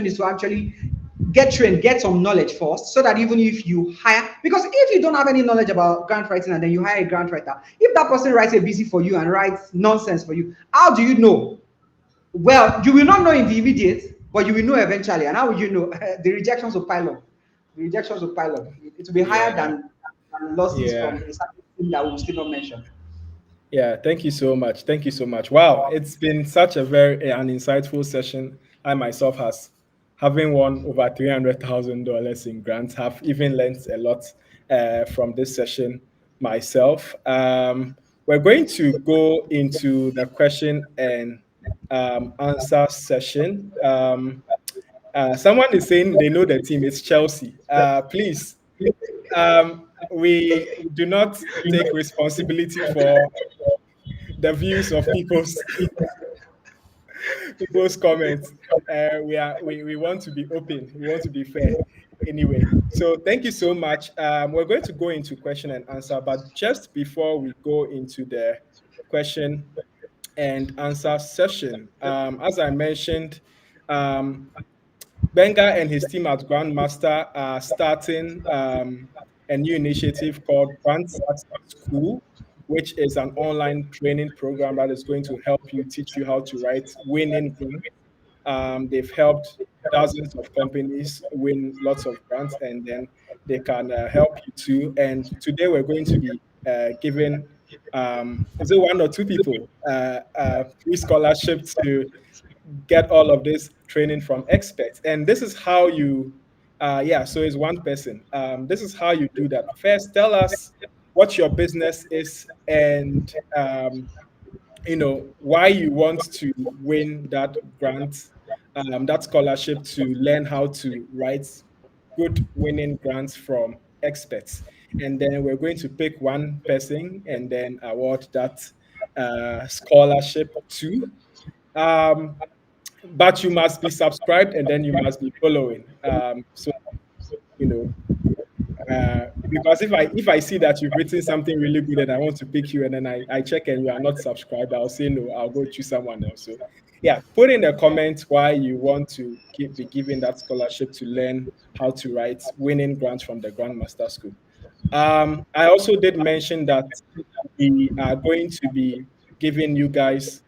is to actually get trained, get some knowledge first, so that even if you hire, because if you don't have any knowledge about grant writing and then you hire a grant writer, if that person writes a BC for you and writes nonsense for you, how do you know? Well, you will not know in the immediate, but you will know eventually. And how will you know? The rejections will pile up. The rejections will pile up. It will be higher Yeah, than losses yeah. from a certain thing that we will still not mention. Yeah, thank you so much. Thank you so much. Wow, it's been such a very an insightful session. I myself has having won over $300,000 in grants, have even learned a lot from this session myself. We're going to go into the question and answer session. Someone is saying they know the team. It's Chelsea. Please, we do not take responsibility for the views of people's comments. We want to be open. We want to be fair. Anyway, so thank you so much. We're going to go into question and answer, but just before we go into the question and answer session, as I mentioned, um, Benga and his team at Grandmaster are starting a new initiative called Brand Success School, which is an online training program that is going to help you teach you how to write winning grants. They've helped dozens of companies win lots of grants, and then they can help you too. And today we're going to be giving is it one or two people free scholarship to get all of this training from experts. And this is how you, yeah, so it's one person. This is how you do that. First, tell us what your business is and, why you want to win that grant, that scholarship to learn how to write good winning grants from experts. And then we're going to pick one person and then award that scholarship to. Um, but you must be subscribed and then you must be following. So you know, because if I see that you've written something really good and I want to pick you and then I check and you are not subscribed, I'll say no. I'll go choose someone else. So yeah, put in the comments why you want to be given that scholarship to learn how to write winning grants from the Grandmaster School. I also did mention that we are going to be giving you guys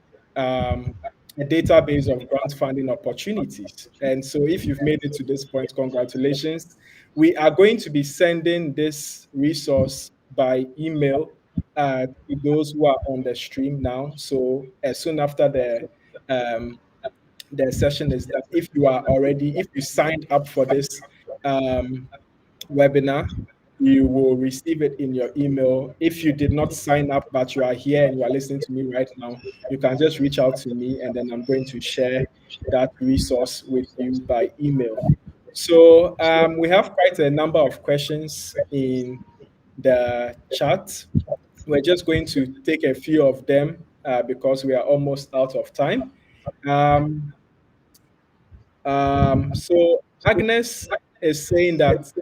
a database of grant funding opportunities. And so if you've made it to this point, congratulations. We are going to be sending this resource by email to those who are on the stream now. So as soon after the session is done, if you signed up for this um, webinar, you will receive it in your email. If you did not sign up, but you are here and you are listening to me right now, you can just reach out to me and then I'm going to share that resource with you by email. So we have quite a number of questions in the chat. We're just going to take a few of them because we are almost out of time. Um, so Agnes is saying that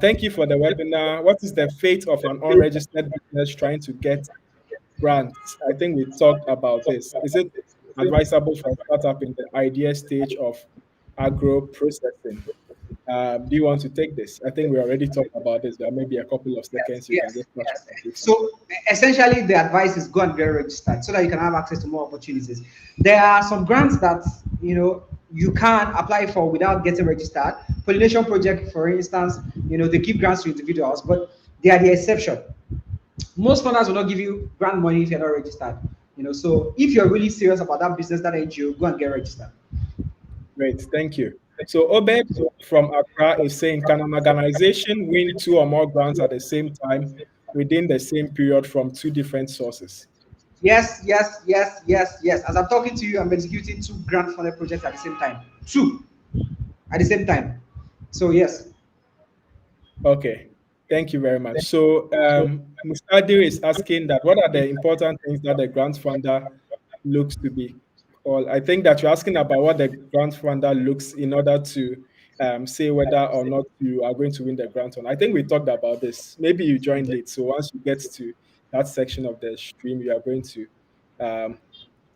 thank you for the webinar. What is the fate of an unregistered business trying to get grants? I think we talked about this. Is it advisable for a startup in the idea stage of agro processing? Do you want to take this? I think we already talked about this, but maybe a couple of Yes, seconds you can yes, just touch yes. on briefly. So essentially, the advice is go and get registered so that you can have access to more opportunities. There are some grants that you can apply for without getting registered. Pollination project, for instance, they give grants to individuals, but they are the exception. Most funders will not give you grant money if you're not registered. So if you're really serious about that business, that NGO, go and get registered. Great, thank you. So Obed from Accra is saying, can an organization win two or more grants at the same time within the same period from two different sources? Yes, yes, yes, yes, yes. As I'm talking to you, I'm executing two grant funded projects at the same time. Two at the same time. So yes. Okay, thank you very much. So Mustadir is asking that what are the important things that the grant funder looks to be called? I think that you're asking about what the grant funder looks in order to say whether or not you are going to win the grant. On I think we talked about this. Maybe you joined late, so once you get to that section of the stream, you are going to um,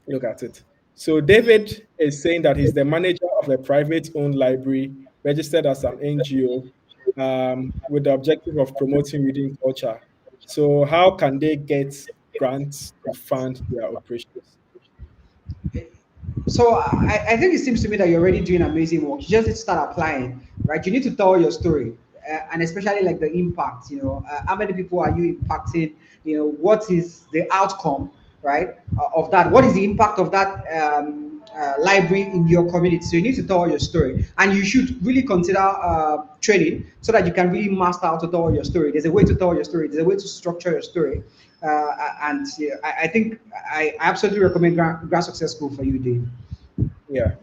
look at it. So David is saying that he's the manager of a private-owned library registered as an NGO with the objective of promoting reading culture. So how can they get grants to fund their operations? So I think it seems to me that you're already doing amazing work. You just need to start applying, right? You need to tell your story, and especially like the impact. How many people are you impacting? What is the outcome, right, of that? What is the impact of that library in your community? So you need to tell your story, and you should really consider training so that you can really master how to tell your story. There's a way to tell your story. There's a way to structure your story. And yeah, I think I absolutely recommend Grand Success School for you, Dave. Yeah.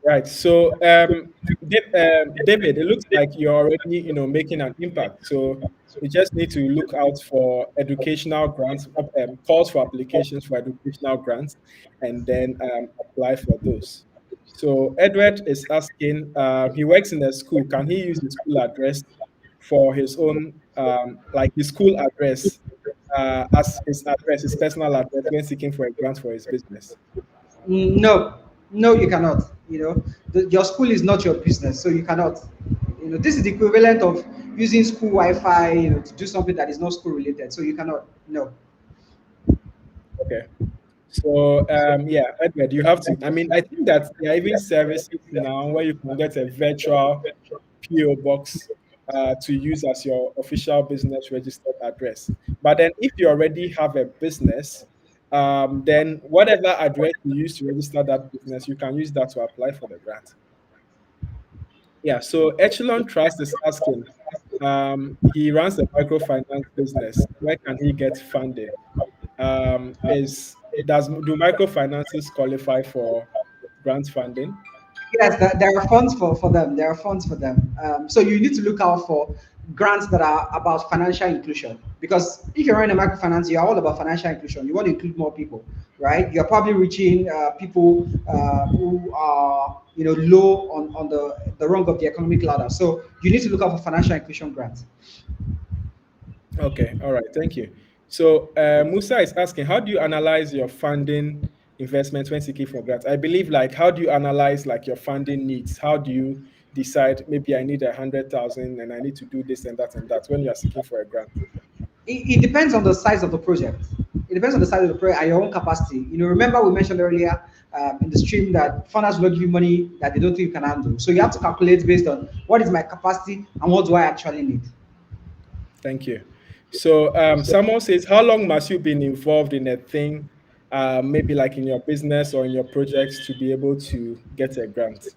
Right. So, David, it looks like you're already, making an impact. So you just need to look out for educational grants, calls for applications for educational grants, and then apply for those. So Edward is asking, he works in a school. Can he use his school address for his own, like his school address, as his address, his personal address, when seeking for a grant for his business? No, no, you cannot. Your school is not your business, so you cannot. This is the equivalent of using school Wi-Fi, to do something that is not school related. So you cannot. No. Okay. So yeah, Edward, you have to. I mean, I think that there are even services now where you can get a virtual PO box to use as your official business registered address. But then, if you already have a business, then whatever address you use to register that business, you can use that to apply for the grant. Yeah. So Echelon Trust is asking. He runs a microfinance business. Where can he get funding? Is does do microfinances qualify for grant funding? Yes, there are funds for them. There are funds for them. So you need to look out for grants that are about financial inclusion. Because if you're running a microfinance, you're all about financial inclusion. You want to include more people, right? You're probably reaching people who are low on the rung of the economic ladder. So you need to look out for financial inclusion grants. Okay, all right, thank you. So Musa is asking, how do you analyze your funding investments when seeking for grants? I believe, like, how do you analyze like your funding needs? How do you decide maybe I need 100,000 and I need to do this and that and that when you are seeking for a grant? It depends on the size of the project. It depends on the size of the project and your own capacity. Remember we mentioned earlier in the stream that funders will not give you money that they don't think you can handle. So you have to calculate based on what is my capacity and what do I actually need. Thank you. So someone says, how long must you been involved in a thing, maybe like in your business or in your projects to be able to get a grant?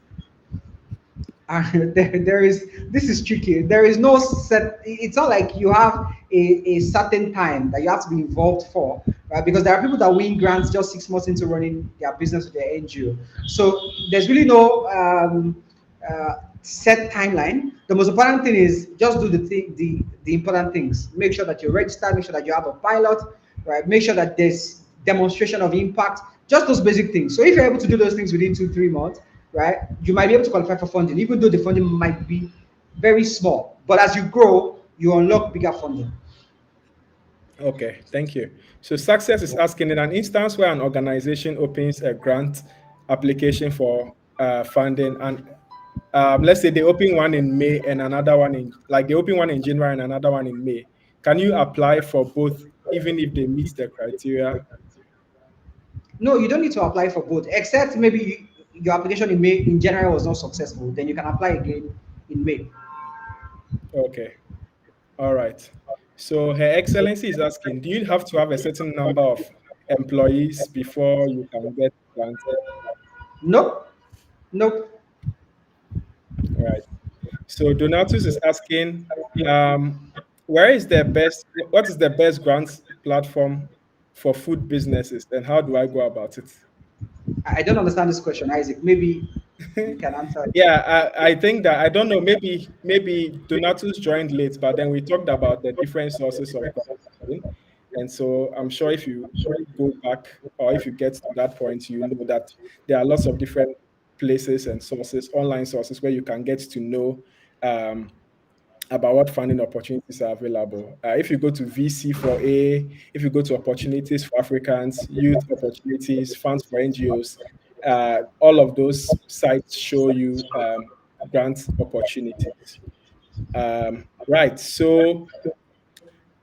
There is this is tricky. There is no set. It's not like you have a certain time that you have to be involved for, right? Because there are people that win grants just 6 months into running their business with their NGO. So there's really no set timeline. The most important thing is just do the important things. Make sure that you're registered. Make sure that you have a pilot, right? Make sure that there's demonstration of impact. Just those basic things. So if you're able to do those things within 2 3 months, right, you might be able to qualify for funding, even though the funding might be very small. But as you grow, you unlock bigger funding. Okay, thank you. So Success is asking, in an instance where an organization opens a grant application for funding, and let's say they open one in May and another one like they open one in January and another one in May, can you apply for both even if they meet the criteria? No, you don't need to apply for both, except maybe your application in May in January was not successful. Then you can apply again in May. Okay, all right. So Her Excellency is asking, do you have to have a certain number of employees before you can get granted? Nope, nope. All right. So Donatus is asking, um, Where is the best? What is the best grants platform for food businesses, and how do I go about it? I don't understand this question, Isaac. Maybe you can answer it. Yeah, I think that I don't know. Maybe Donatus joined late, but then we talked about the different sources of grant funding, and so I'm sure if you go back or if you get to that point, you know that there are lots of different places and sources, online sources, where you can get to know um, about what funding opportunities are available. If you go to VC4A, if you go to Opportunities for Africans, Youth Opportunities, Funds for NGOs, all of those sites show you grant opportunities. Right. So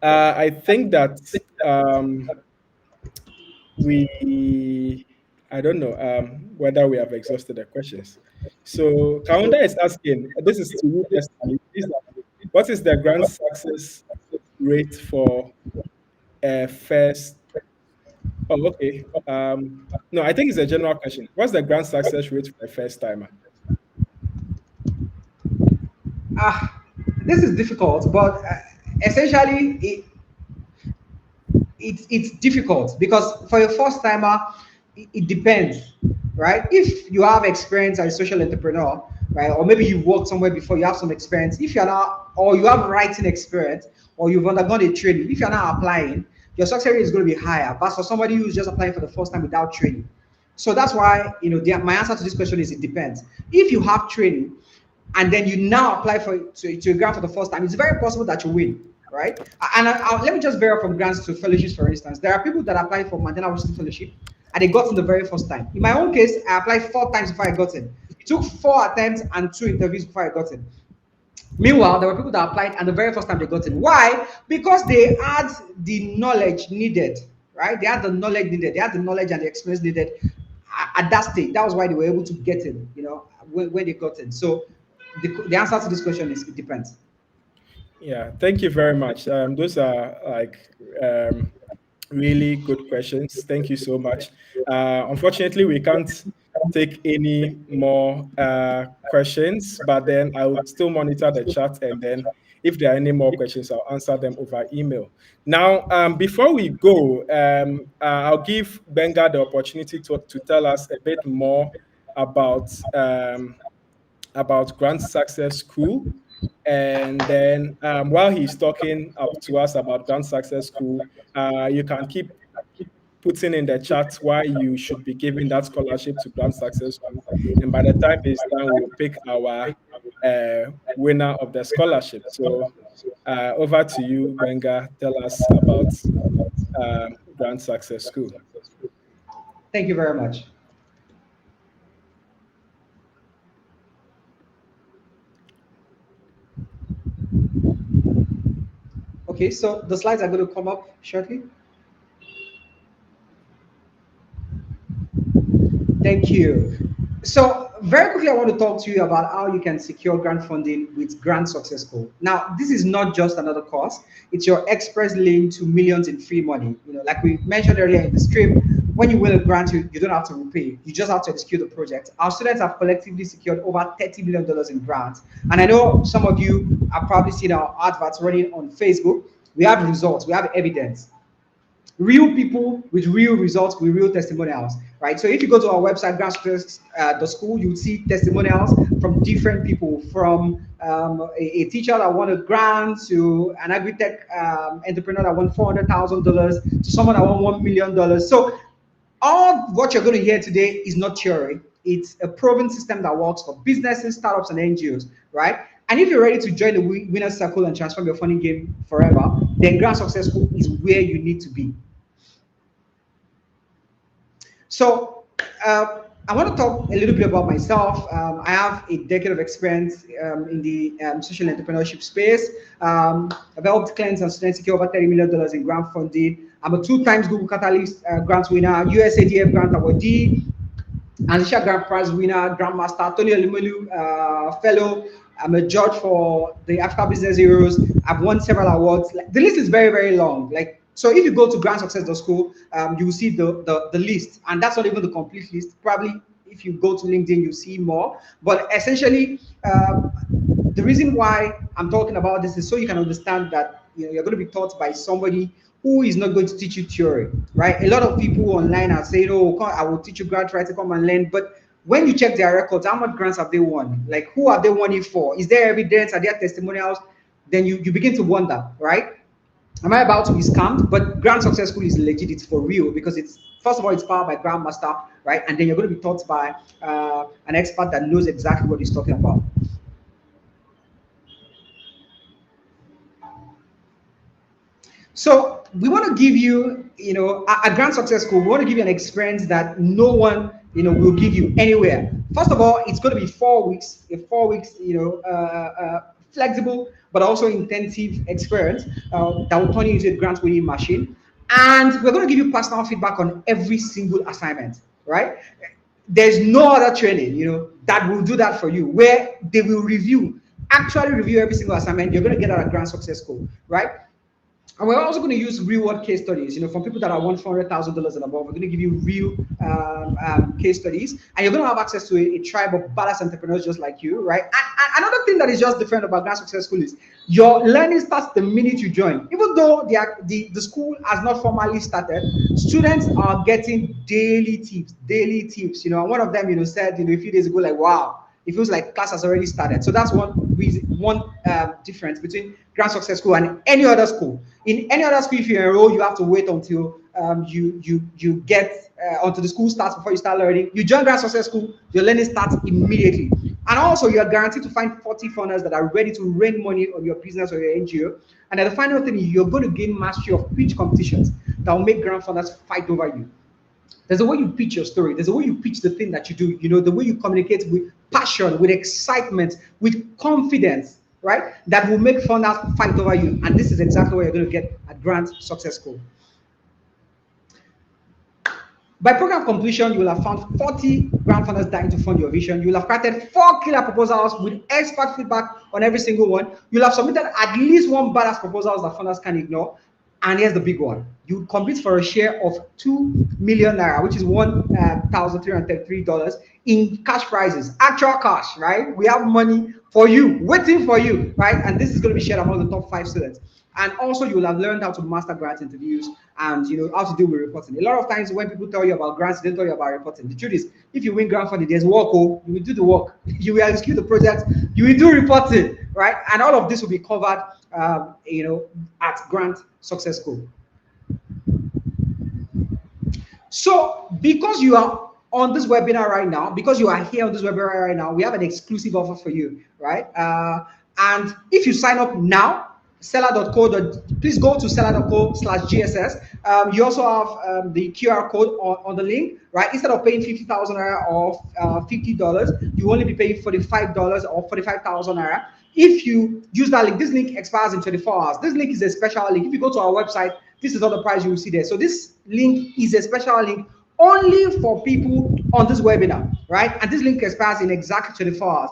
I think that we, I don't know whether we have exhausted the questions. So Kaunda is asking, this is to you personally, what is the grant success rate for a first? Oh, okay. No, I think it's a general question. What's the grant success rate for a first timer? Ah, this is difficult, but essentially, it's difficult because for a first timer, it depends, right? If you have experience as a social entrepreneur, right, or maybe you've worked somewhere before, you have some experience. If you're not, or you have writing experience, or you've undergone a training, if you're not applying, your success rate is going to be higher. But for somebody who's just applying for the first time without training, so that's why my answer to this question is it depends. If you have training, and then you now apply to a grant for the first time, it's very possible that you win, right? And let me just vary from grants to fellowships, for instance. There are people that apply for Mandela Washington Fellowship and they got in the very first time. In my own case, I applied 4 times before I got in. It took 4 attempts and 2 interviews before I got in. Meanwhile, there were people that applied and the very first time they got in. Why? Because they had the knowledge needed, right? They had the knowledge needed. They had the knowledge and the experience needed at that stage. That was why they were able to get in, when they got in. So the answer to this question is it depends. Yeah, thank you very much. Those are like um, really good questions. Thank you so much. Unfortunately, we can't take any more questions, but then I will still monitor the chat, and then if there are any more questions, I'll answer them over email. Now, before we go, I'll give Benga the opportunity to tell us a bit more about Grant Success School. And then while he's talking up to us about Grant Success School, you can keep putting in the chat why you should be giving that scholarship to Grant Success School. And by the time it's done, we'll pick our winner of the scholarship. So over to you, Benga. Tell us about Grant Success School. Thank you very much. Okay, so the slides are going to come up shortly. Thank you. So very quickly, I want to talk to you about how you can secure grant funding with Grant Success School. Now, this is not just another course; it's your express lane to millions in free money. Like we mentioned earlier in the stream, when you win a grant, you don't have to repay; you just have to execute the project. Our students have collectively secured over $30 million in grants, and I know some of you have probably seen our adverts running on Facebook. We have results, we have evidence, real people with real results with real testimonials, right? So if you go to our website, the school, you'll see testimonials from different people, from a teacher that won a grant, to an agri-tech entrepreneur that won $400,000, to someone that won $1 million. So all what you're going to hear today is not theory. It's a proven system that works for businesses, startups, and NGOs, right? And if you're ready to join the winner's circle and transform your funding game forever, then Grant Success School is where you need to be. So I want to talk a little bit about myself. I have a decade of experience in the social entrepreneurship space. I've helped clients and students secure over $30 million in grant funding. I'm a 2 times Google Catalyst grant winner, USADF grant awardee, Alicia Grant Prize winner, Grandmaster, Tony Olumelu fellow. I'm a judge for the Africa Business Heroes. I've won several awards. The list is very, very long. So if you go to grantsuccess.school, you will see the list, and that's not even the complete list. Probably if you go to LinkedIn, you see more. But essentially, the reason why I'm talking about this is so you can understand that you're going to be taught by somebody who is not going to teach you theory, right? A lot of people online are saying, "Oh, I will teach you grant writing, come and learn." But when you check their records, how much grants have they won? Like, who have they won it for? Is there evidence? Are there testimonials? Then you begin to wonder, right? Am I about to be scammed? But Grand Success School is legit. It's for real because it's, first of all, it's powered by Grandmaster, right? And then you're going to be taught by an expert that knows exactly what he's talking about. So we want to give you, at Grand Success School, we want to give you an experience that no one, will give you anywhere. First of all, it's going to be 4 weeks, a 4 weeks, flexible but also intensive experience that will turn you into a grant winning machine. And we're going to give you personal feedback on every single assignment, right? There's no other training, that will do that for you, where they will actually review every single assignment. You're going to get out of Grand Success School, right? And we're also going to use real world case studies, from people that are won $400,000 and above. We're going to give you real case studies, and you're going to have access to a tribe of badass entrepreneurs just like you, right? And another thing that is just different about Grand Success School is your learning starts the minute you join. Even though the school has not formally started, students are getting daily tips. And one of them, said, a few days ago, like, wow, it feels like class has already started. So that's one difference between Grand Success School and any other school. In any other school, if you enroll, you have to wait until you get until the school starts before you start learning. You join Grand Success School, your learning starts immediately. And also, you are guaranteed to find 40 funders that are ready to rain money on your business or your NGO. And then the final thing is you're going to gain mastery of pitch competitions that will make grant funders fight over you. There's a way you pitch your story. There's a way you pitch the thing that you do. The way you communicate with passion, with excitement, with confidence, right? That will make funders fight over you. And this is exactly what you're going to get at Grant Success School. By program completion, you will have found 40 grant funders dying to fund your vision. You will have crafted 4 killer proposals with expert feedback on every single one. You'll have submitted at least 1 badass proposals that funders can ignore. And here's the big one. You compete for a share of 2 million naira, which is $1,333 in cash prizes, actual cash, right? We have money for you, waiting for you, right? And this is going to be shared among the top 5 students. And also, you will have learned how to master grant interviews and how to deal with reporting. A lot of times when people tell you about grants, they don't tell you about reporting. The truth is, if you win grant funding, there's work. Oh, you will do the work. You will execute the project. You will do reporting, right? And all of this will be covered, at Grant Success School. So, because you are on this webinar right now, because you are here on this webinar right now, we have an exclusive offer for you, right? And if you sign up now, seller.co. Please go to seller.co/GSS. You also have the QR code on the link, right? Instead of paying 50,000 naira or $50, you only be paying $45 or 45,000 naira. If you use that link, this link expires in 24 hours. This link is a special link. If you go to our website, this is not the price you will see there. So this link is a special link only for people on this webinar, right? And this link expires in exactly 24 hours.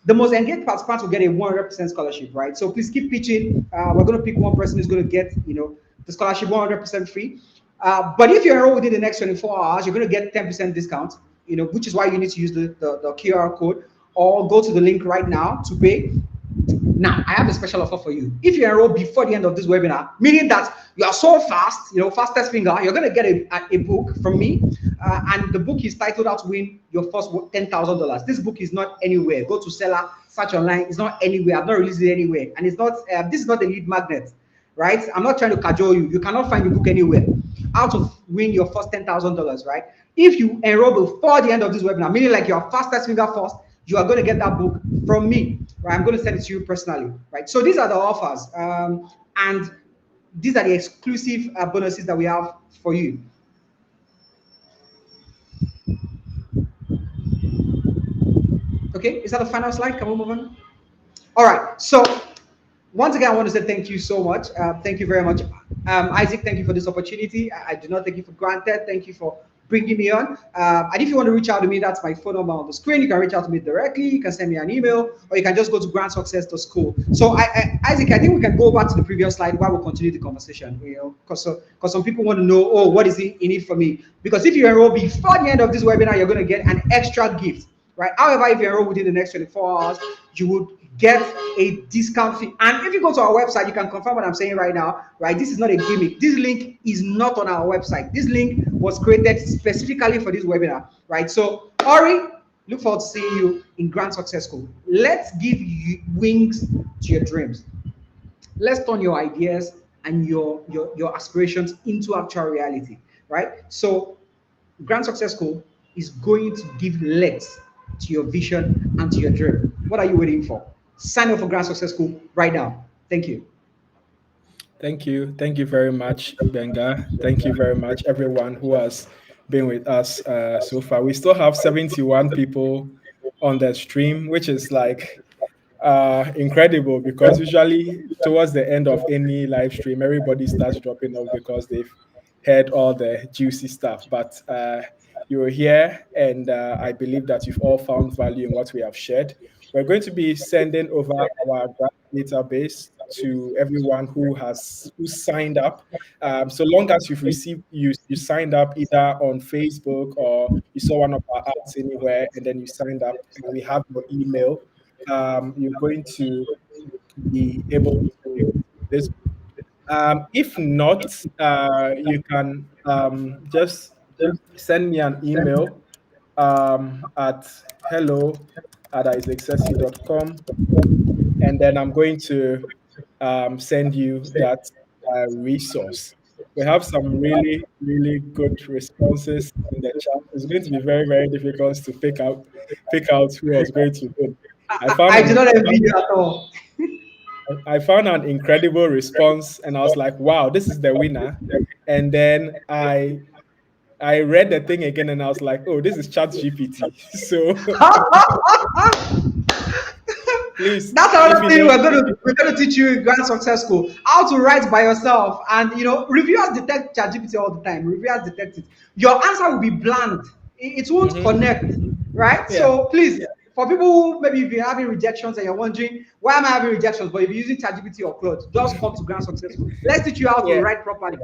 The most engaged participants will get a 100% scholarship, right? So please keep pitching. We're going to pick one person who's going to get, the scholarship 100% free. But if you enroll within the next 24 hours, you're going to get 10% discount, which is why you need to use the QR code or go to the link right now to pay. Now, I have a special offer for you. If you enroll before the end of this webinar, meaning that you are so fast, fastest finger, you're going to get a book from me. And the book is titled How to Win Your First $10,000. This book is not anywhere. Go to Seller, search online. It's not anywhere. I've not released it anywhere. And it's not, this is not a lead magnet, right? I'm not trying to cajole you. You cannot find the book anywhere. How to Win Your First $10,000, right? If you enroll before the end of this webinar, meaning like your fastest finger first, you are going to get that book from me, right? I'm going to send it to you personally, right? So these are the offers, and these are the exclusive bonuses that we have for you. Okay, is that the final slide? Can we move on? All right, so once again, I want to say thank you so much. Thank you very much. Isaac, thank you for this opportunity. I do not take it for granted. Thank you for bringing me on. And if you want to reach out to me, that's my phone number on the screen. You can reach out to me directly. You can send me an email, or you can just go to grandsuccess.school. So Isaac, I think we can go back to the previous slide while we continue the conversation, because some people want to know, oh, what is it in it for me? Because if you enroll before the end of this webinar, you're going to get an extra gift, right? However, if you enroll within the next 24 hours, you would get a discount fee. And if you go to our website, you can confirm what I'm saying right now, right? This is not a gimmick. This link is not on our website. This link was created specifically for this webinar, right? So, Ori, look forward to seeing you in Grand Success School. Let's give you wings to your dreams. Let's turn your ideas and your aspirations into actual reality, right? So, Grand Success School is going to give legs to your vision and to your dream. What are you waiting for? Sign up for Grand Success School right now. Thank you. Thank you. Thank you very much, Benga. Thank you very much, everyone who has been with us so far. We still have 71 people on the stream, which is like incredible because usually towards the end of any live stream, everybody starts dropping off because they've heard all the juicy stuff. But you're here, and I believe that you've all found value in what we have shared. We're going to be sending over our grant database to everyone who signed up. So long as you've received you signed up either on Facebook or you saw one of our ads anywhere, and then you signed up, and we have your email, you're going to be able to this. If not, you can just send me an email at hello@isaacssexy.com, and then I'm going to send you that resource. We have some really, really good responses in the chat. It's going to be very, very difficult to pick out who was going to win. I found I an do not envy you at all. I found an incredible response, and I was like, "Wow, this is the winner!" And then I read the thing again, and I was like, "Oh, this is Chat GPT." So please, That's if another you thing know, we're gonna teach you in Grand Success School how to write by yourself. And reviewers detect ChatGPT all the time. Reviewers detect it. Your answer will be bland. It won't Mhm. connect, right? Yeah, So please, for people who maybe you've been having rejections and you're wondering why am I having rejections, but if you're using ChatGPT or Claude, just come to Grand Success School. Let's teach you how to yeah, write properly.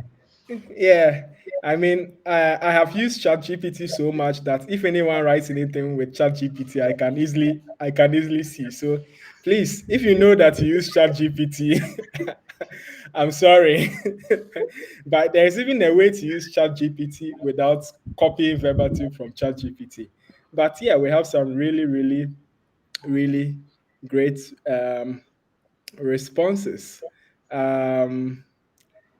yeah. I mean, I have used ChatGPT so much that if anyone writes anything with ChatGPT, I can easily see. So please, if you know that you use ChatGPT, I'm sorry, but there's even a way to use ChatGPT without copying verbatim from ChatGPT. But yeah, we have some really, really, really great responses. Um,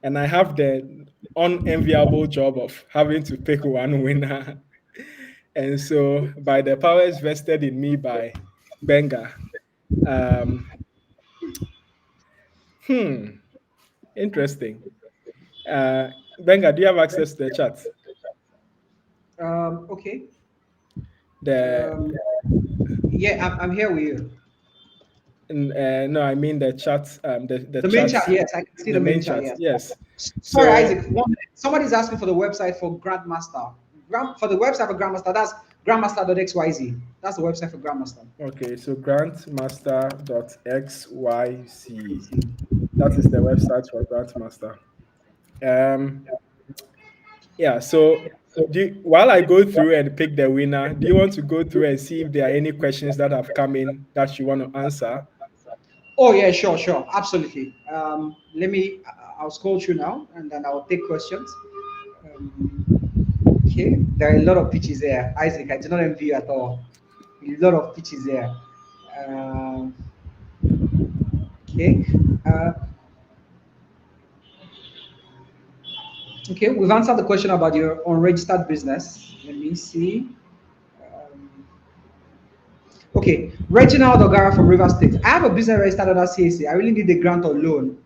and I have the unenviable job of having to pick one winner. And so, by the powers vested in me by Benga, um, hmm, interesting. Benga, do you have access to the chat? Okay. The Um, yeah, I'm here with you. No, I mean the chat. The The main chat, chat, yes, I can see the the main main chat, chat. yes. Yes. Sorry, Isaac. So 1 minute. Somebody's asking for the website for Grandmaster. For the website for Grandmaster, that's grandmaster.xyz. That's the website for Grandmaster. okay, so grantmaster.xyz. That is the website for Grantmaster. Um, Yeah, so while I go through and pick the winner, do you want to go through and see if there are any questions that have come in that you want to answer? Oh yeah, sure, sure, absolutely. I'll scroll through now, and then I'll take questions. Okay, there are a lot of pitches there, Isaac. I do not envy you at all. A lot of pitches there. Um, okay. Uh, okay, we've answered the question about your unregistered business. Let me see. Um, Okay, Reginald Ogara from River State. I have a business registered under CAC. I really need a grant or loan.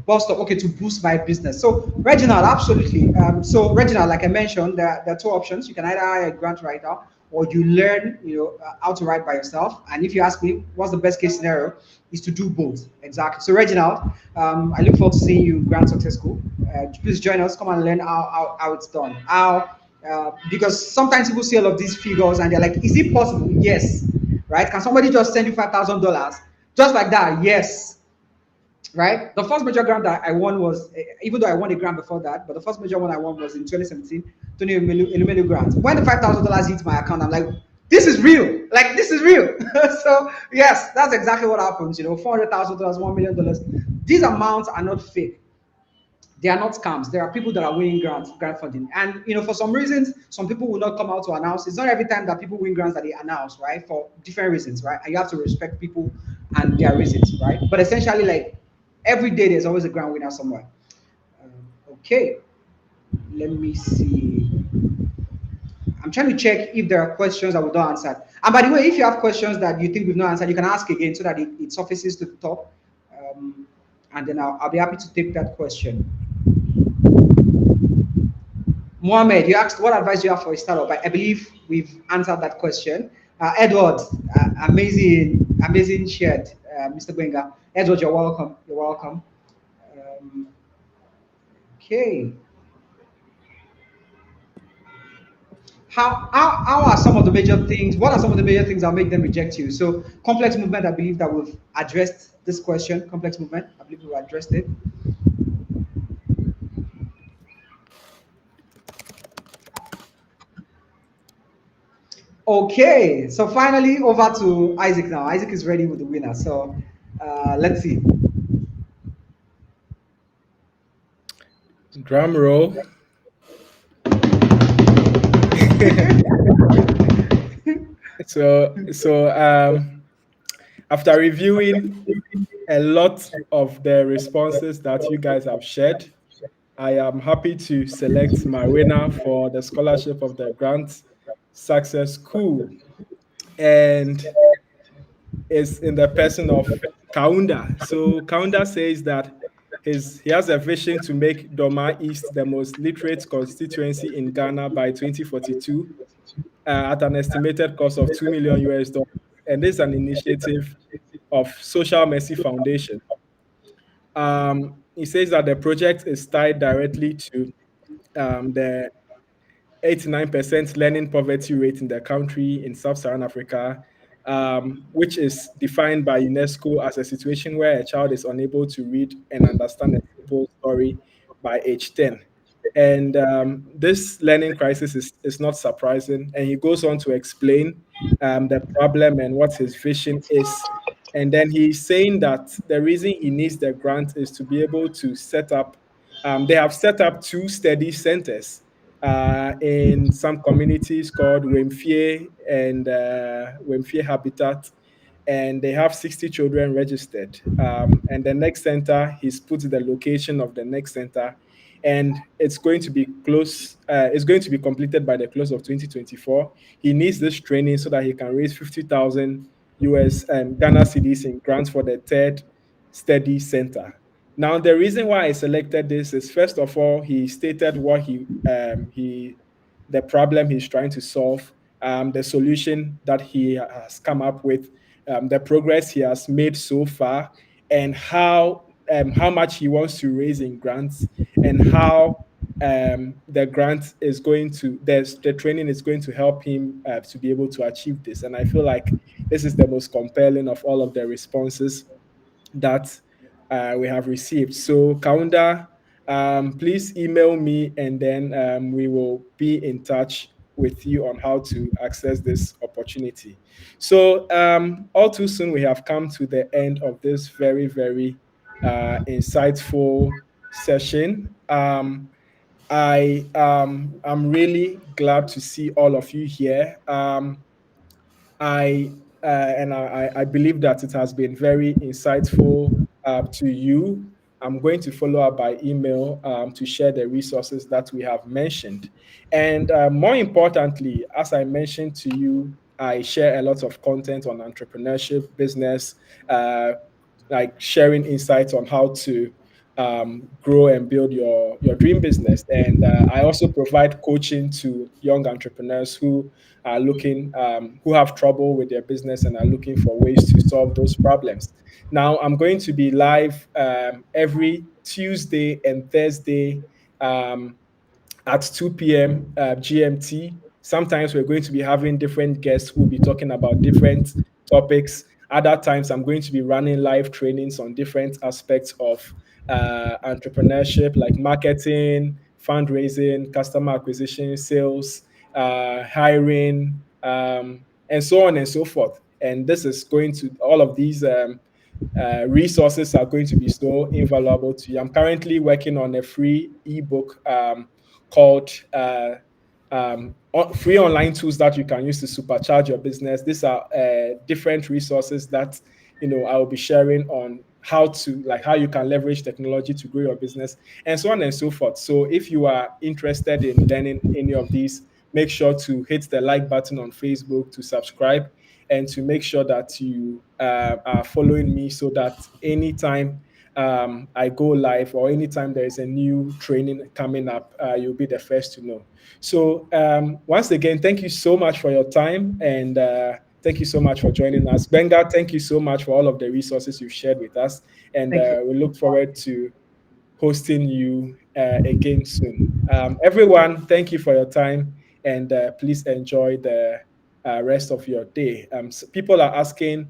Bust up, okay, to boost my business. So, Reginald, absolutely. So, Reginald, like I mentioned, there are two options. You can either hire a grant writer or you learn, how to write by yourself. And if you ask me, what's the best case scenario, is to do both. Exactly. So, Reginald, I look forward to seeing you in Grand Success School. Please join us. Come and learn how it's done. Because sometimes people see all of these figures and they're like, is it possible? Yes. Right? Can somebody just send you $5,000 just like that? Yes. Right? The first major grant that I won was, even though I won a grant before that, but the first major one I won was in 2017, Tony Elumelu grant. When the $5,000 hit my account, I'm like, This is real. Like this is real. So yes, that's exactly what happens. $400,000, $1 million. These amounts are not fake. They are not scams. There are people that are winning grant funding, and for some reasons, some people will not come out to announce. It's not every time that people win grants that they announce, right? For different reasons, right? And you have to respect people and their reasons, right? But essentially, like every day, there's always a grant winner somewhere. Okay, let me see. I'm trying to check if there are questions that we don't answer. And by the way, if you have questions that you think we've not answered, you can ask again so that it surfaces to the top. Um, and then I'll be happy to take that question. Mohammed, you asked what advice do you have for a startup. I believe we've answered that question. Edward, amazing shared, Mr. Gwenga. Edward, you're welcome. You're welcome. Um, okay. How are some of the major things? What are some of the major things that make them reject you? So complex movement, I believe that we've addressed this question. Complex movement, I believe we've addressed it. Okay, so finally over to Isaac now. Isaac is ready with the winner. So let's see. Drum roll. So after reviewing a lot of the responses that you guys have shared, I am happy to select my winner for the scholarship of the Grant Success School. And it's in the person of Kaunda. So Kaunda says that he has a vision to make Doma East the most literate constituency in Ghana by 2042 at an estimated cost of 2 million US dollars. And this is an initiative of Social Mercy Foundation. He says that the project is tied directly to the 89% learning poverty rate in the country in sub-Saharan Africa, which is defined by UNESCO as a situation where a child is unable to read and understand a simple story by age 10. And this learning crisis is not surprising. And he goes on to explain the problem and what his vision is. And then he's saying that the reason he needs the grant is to be able to set up, they have set up two study centers in some communities called Wemfie and Wemfie Habitat, and they have 60 children registered. And the next center, he's put the location of the next center, and it's going to be close. It's going to be completed by the close of 2024. He needs this training so that he can raise 50,000 US Ghana cedis in grants for the third study center. Now, the reason why I selected this is, first of all, he stated what the problem he's trying to solve, the solution that he has come up with, the progress he has made so far, and how much he wants to raise in grants, and how the grant is going to the training is going to help him to be able to achieve this. And I feel like this is the most compelling of all of the responses that we have received. So Kaunda, please email me, and then we will be in touch with you on how to access this opportunity. So all too soon, we have come to the end of this very, very insightful session. I'm really glad to see all of you here. I and I believe that it has been very insightful to you. I'm going to follow up by email to share the resources that we have mentioned. And more importantly, as I mentioned to you, I share a lot of content on entrepreneurship, business, like sharing insights on how to grow and build your dream business. And I also provide coaching to young entrepreneurs who are looking, who have trouble with their business and are looking for ways to solve those problems. Now, I'm going to be live every Tuesday and Thursday at 2 p.m. GMT. Sometimes we're going to be having different guests who will be talking about different topics. Other times, I'm going to be running live trainings on different aspects of entrepreneurship, like marketing, fundraising, customer acquisition, sales, hiring, and so on and so forth. And this is going to, all of these resources are going to be so invaluable to you. I'm currently working on a free ebook called free online tools that you can use to supercharge your business. These are different resources that I will be sharing on how you can leverage technology to grow your business and so on and so forth. So if you are interested in learning any of these, make sure to hit the like button on Facebook, to subscribe, and to make sure that you are following me, so that anytime I go live or anytime there is a new training coming up, you'll be the first to know. So once again, thank you so much for your time, and thank you so much for joining us. Benga, thank you so much for all of the resources you've shared with us, and Thank you. we look forward to hosting you again soon. Everyone, thank you for your time, and please enjoy the rest of your day. People are asking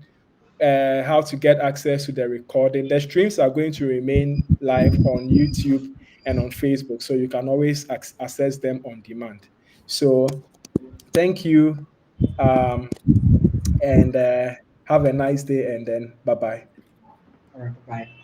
how to get access to the recording. The streams are going to remain live on YouTube and on Facebook, so you can always access them on demand. So thank you, um, and have a nice day, and then bye bye. All right, bye.